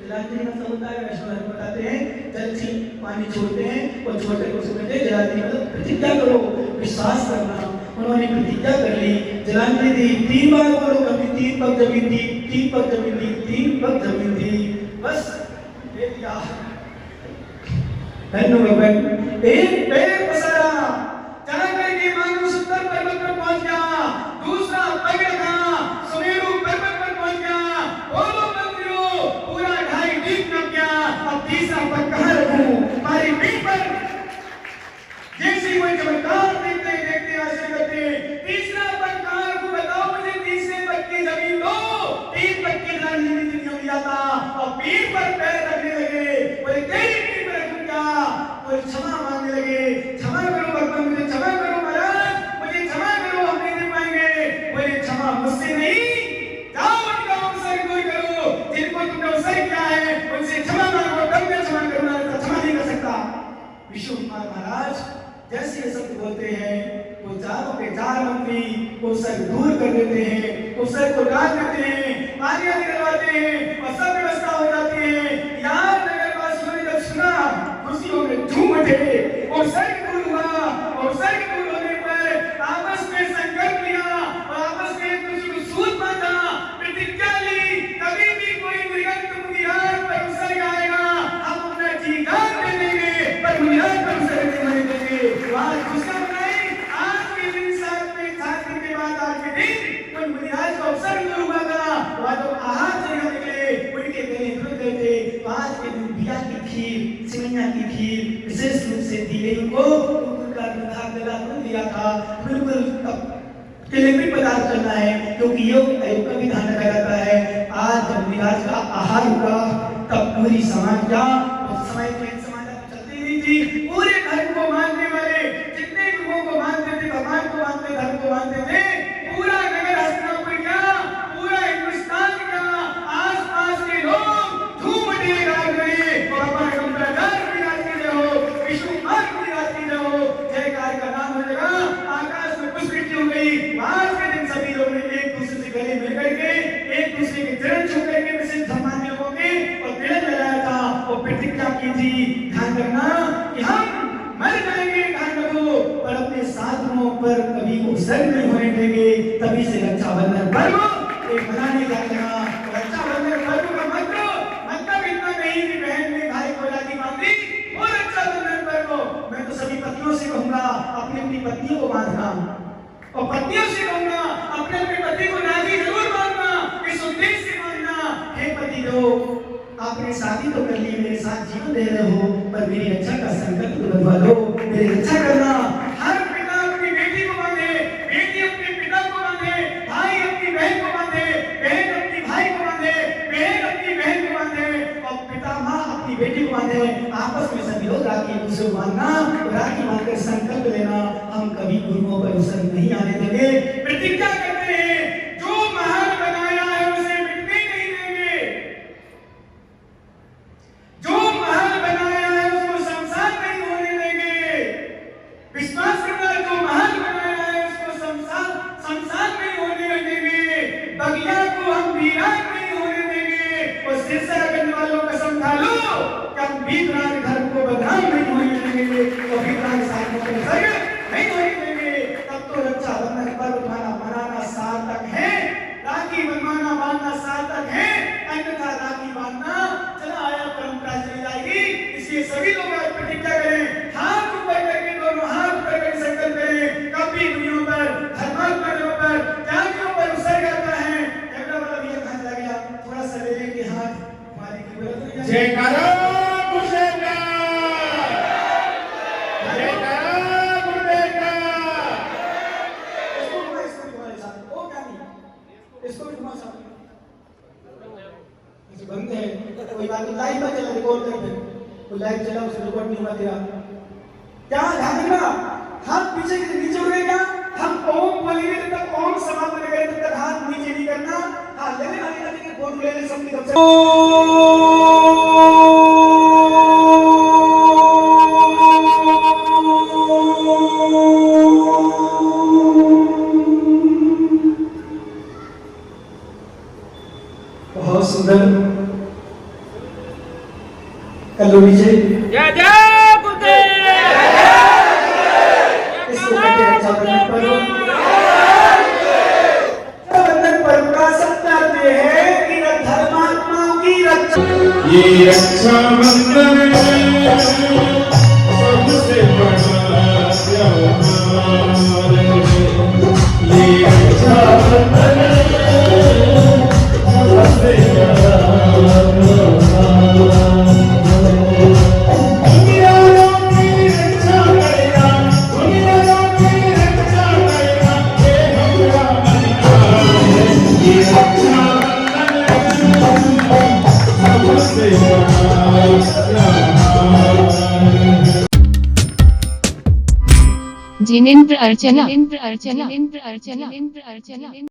जलांजलि मतलब होता है, वैष्णव बताते हैं, जल से पानी छोड़ते हैं और छोटे को सुनते जलांजलि मतलब प्रतिज्ञा करो, विश्वास करना। उन्होंने प्रतिज्ञा कर ली, जलांजलि दी, 3 बार बोलो, कभी 3 पग जमीन दी, 3 पग जमीन दी, 3 पग जमीन दी, बस दे दिया। धन्यवाद। एक पैर पसारा, चला करके मानो सुंदर पर्वत पर पहुंच गया, दूसरा पैर रखा, सुमेरु पर्वत पर पहुंच गया, बोलो मंत्रियों, पूरा 2.5 डीप नप गया। अब तीसरा पग कहाँ रखूं, हमारी पीठ पर। जैसे वो चमत्कार देखते देखते आश्चर्य करते, तीसरा पग कहाँ रखूं बताओ मुझे, तीसरे पग की जमीन दो। 3 पग की जमीन नहीं हो गया था और पीठ पर पैर रखने लगे। बोले तेरी पीठ पर रखूं क्या? बोले क्षमा मांगने लगे, क्षमा करो भगवान, मुझे क्षमा करो महाराज, मुझे क्षमा करो, हम नहीं दे पाएंगे। बोले क्षमा मुझसे नहीं, जाओ उनका अवसर दूर करो, जिनको तुमने अवसर किया है उनसे क्षमा मांगो, तब मैं क्षमा करूंगा, क्षमा नहीं कर सकता। विष्णु कुमार महाराज जैसे ये शब्द बोलते हैं, वो चारों के 4 मंत्री वो सर दूर कर देते हैं, वो सर को डाल देते हैं, पानी आदि करवाते हैं और सब व्यवस्था हो जाती है। यार नगरवासियों ने जब सुना खुशियों में झूम उठे और सर दूर हुआ और सर दूर होने पर आपस में संकल्प लिया और आपस में एक दूसरे को सूत बांधा, प्रतिज्ञा ली, कभी भी कोई मृगंत मुनियार पर उसर आएगा हम अपना जीवन दे देंगे, पर मुनियार पर उसर नहीं देंगे। आज खुशियां मनाई, आज के दिन 7 दिन के बाद आज के दिन उन मुनिराज को अवसर मिल हुआ था, वह तो आहार जगह निकले, उनके गले धुल गए थे। तो आज के दिन बिया की खीर, सिमैया की खीर विशेष रूप से दी गई उनको, उनका दूधा गला खुल दिया था। बिल्कुल केलेबी पदार्थ चलना है, क्योंकि योग आयोग का भी ध्यान रखा जाता है। आज जब मुनिराज का आहार हुआ तब पूरी समाज क्या उस समय समाज चलती नहीं थी, पूरे धर्म को मानने वाले जितने लोगों को मानते थे, भगवान को मानते, धर्म को मानते थे, पूरा नगर हस्तिनापुर क्या, पूरा हिंदुस्तान क्या, आसपास के लोग झूम उठे गाय गए, बाबा गंगाधर विराज की जय हो, विष्णु कुमार विराज की जय हो, जयकार का नाम हो जाएगा। आकाश में पुष्प हो गई, उत्सर्ग नहीं होने देंगे। तभी से रक्षाबंधन पर्व एक मनाने का यहाँ रक्षाबंधन पर्व का मतलब इतना नहीं कि बहन ने भाई को राखी बांधी वो रक्षाबंधन पर्व। मैं तो सभी पतियों से कहूंगा अपनी अपनी पत्नियों को बांधना, और पत्नियों से कहूंगा अपने अपने पति को राखी जरूर बांधना, इस उद्देश्य से बांधना। हे पति लोग, आपने शादी तो कर ली, मेरे साथ जीवन दे रहे हो, पर मेरी रक्षा का संकल्प तो बंधवा लो, मेरी रक्षा करना। हर पिता अपनी बेटी को बांधे, बेटी अपने पिता को बांधे, भाई अपनी बहन को बांधे, बहन अपनी भाई को बांधे, बहन अपनी बहन को बांधे, और पिता माँ अपनी बेटी को बांधे। आपस में सभी लोग राखी एक दूसरे को बांधना, राखी बांधकर संकल्प लेना, हम कभी गुरुओं पर उत्सर्ग नहीं आने देंगे। प्रतिज्ञा करते हैं, जो महान बनाया है उसे मिटने नहीं देंगे, जो महान बनाया है उसको शमशान नहीं होने देंगे। विश्वास करना, जो महान बनाया है उसको शमशान नहीं होने देंगे। बगिया को हम वीरान नहीं होने देंगे। और शीर्षा करने वालों कसम खा लो कि हम वीरान धर्म को बदनाम नहीं होने देंगे, और वीरान साधनों को नहीं होने देंगे। तब तो रक्षाबंधन पर्व मनाना सार्थक है, राखी बनवाना बांधना सार्थक है, अन्यथा राखी बांधना चला आया परंपरा चली जाएगी। इसलिए सभी लोग आज प्रतिज्ञा करें, हाथ ऊपर करके, दोनों हाथ ऊपर करके संकल्प करें, कभी दुनिया पर धर्मात्मकों पर जातियों पर उत्सर्ग आता है। कैमरा वाला भैया कहाँ चला गया? थोड़ा सा ले लेंगे हाथ हमारे की बरत जयकारा बंद है, कोई बात नहीं, लाइव में चला, रिकॉर्ड कर फिर वो लाइव चला, उसे रिकॉर्ड नहीं हुआ तेरा। क्या ध्यान रखना, हाथ पीछे के नीचे उड़ेगा, हम ओम बोलेंगे जब तक ओम समाप्त नहीं करें तब तक हाथ नीचे नहीं करना। हाँ लेने आने के फोटो ले ले सबकी तरफ से। बहुत सुंदर कल्लू नीचे जय जय गुरुदेव। इसको कहते हैं रक्षाबंधन पर्व। रक्षाबंधन पर्व का सत्यार्थ ये है कि धर्मात्माओं की रक्षा। ये रक्षाबंधन सबसे बड़ा त्योहार है। ये रक्षाबंधन सबसे बड़ा जिनेन्द्र अर्चना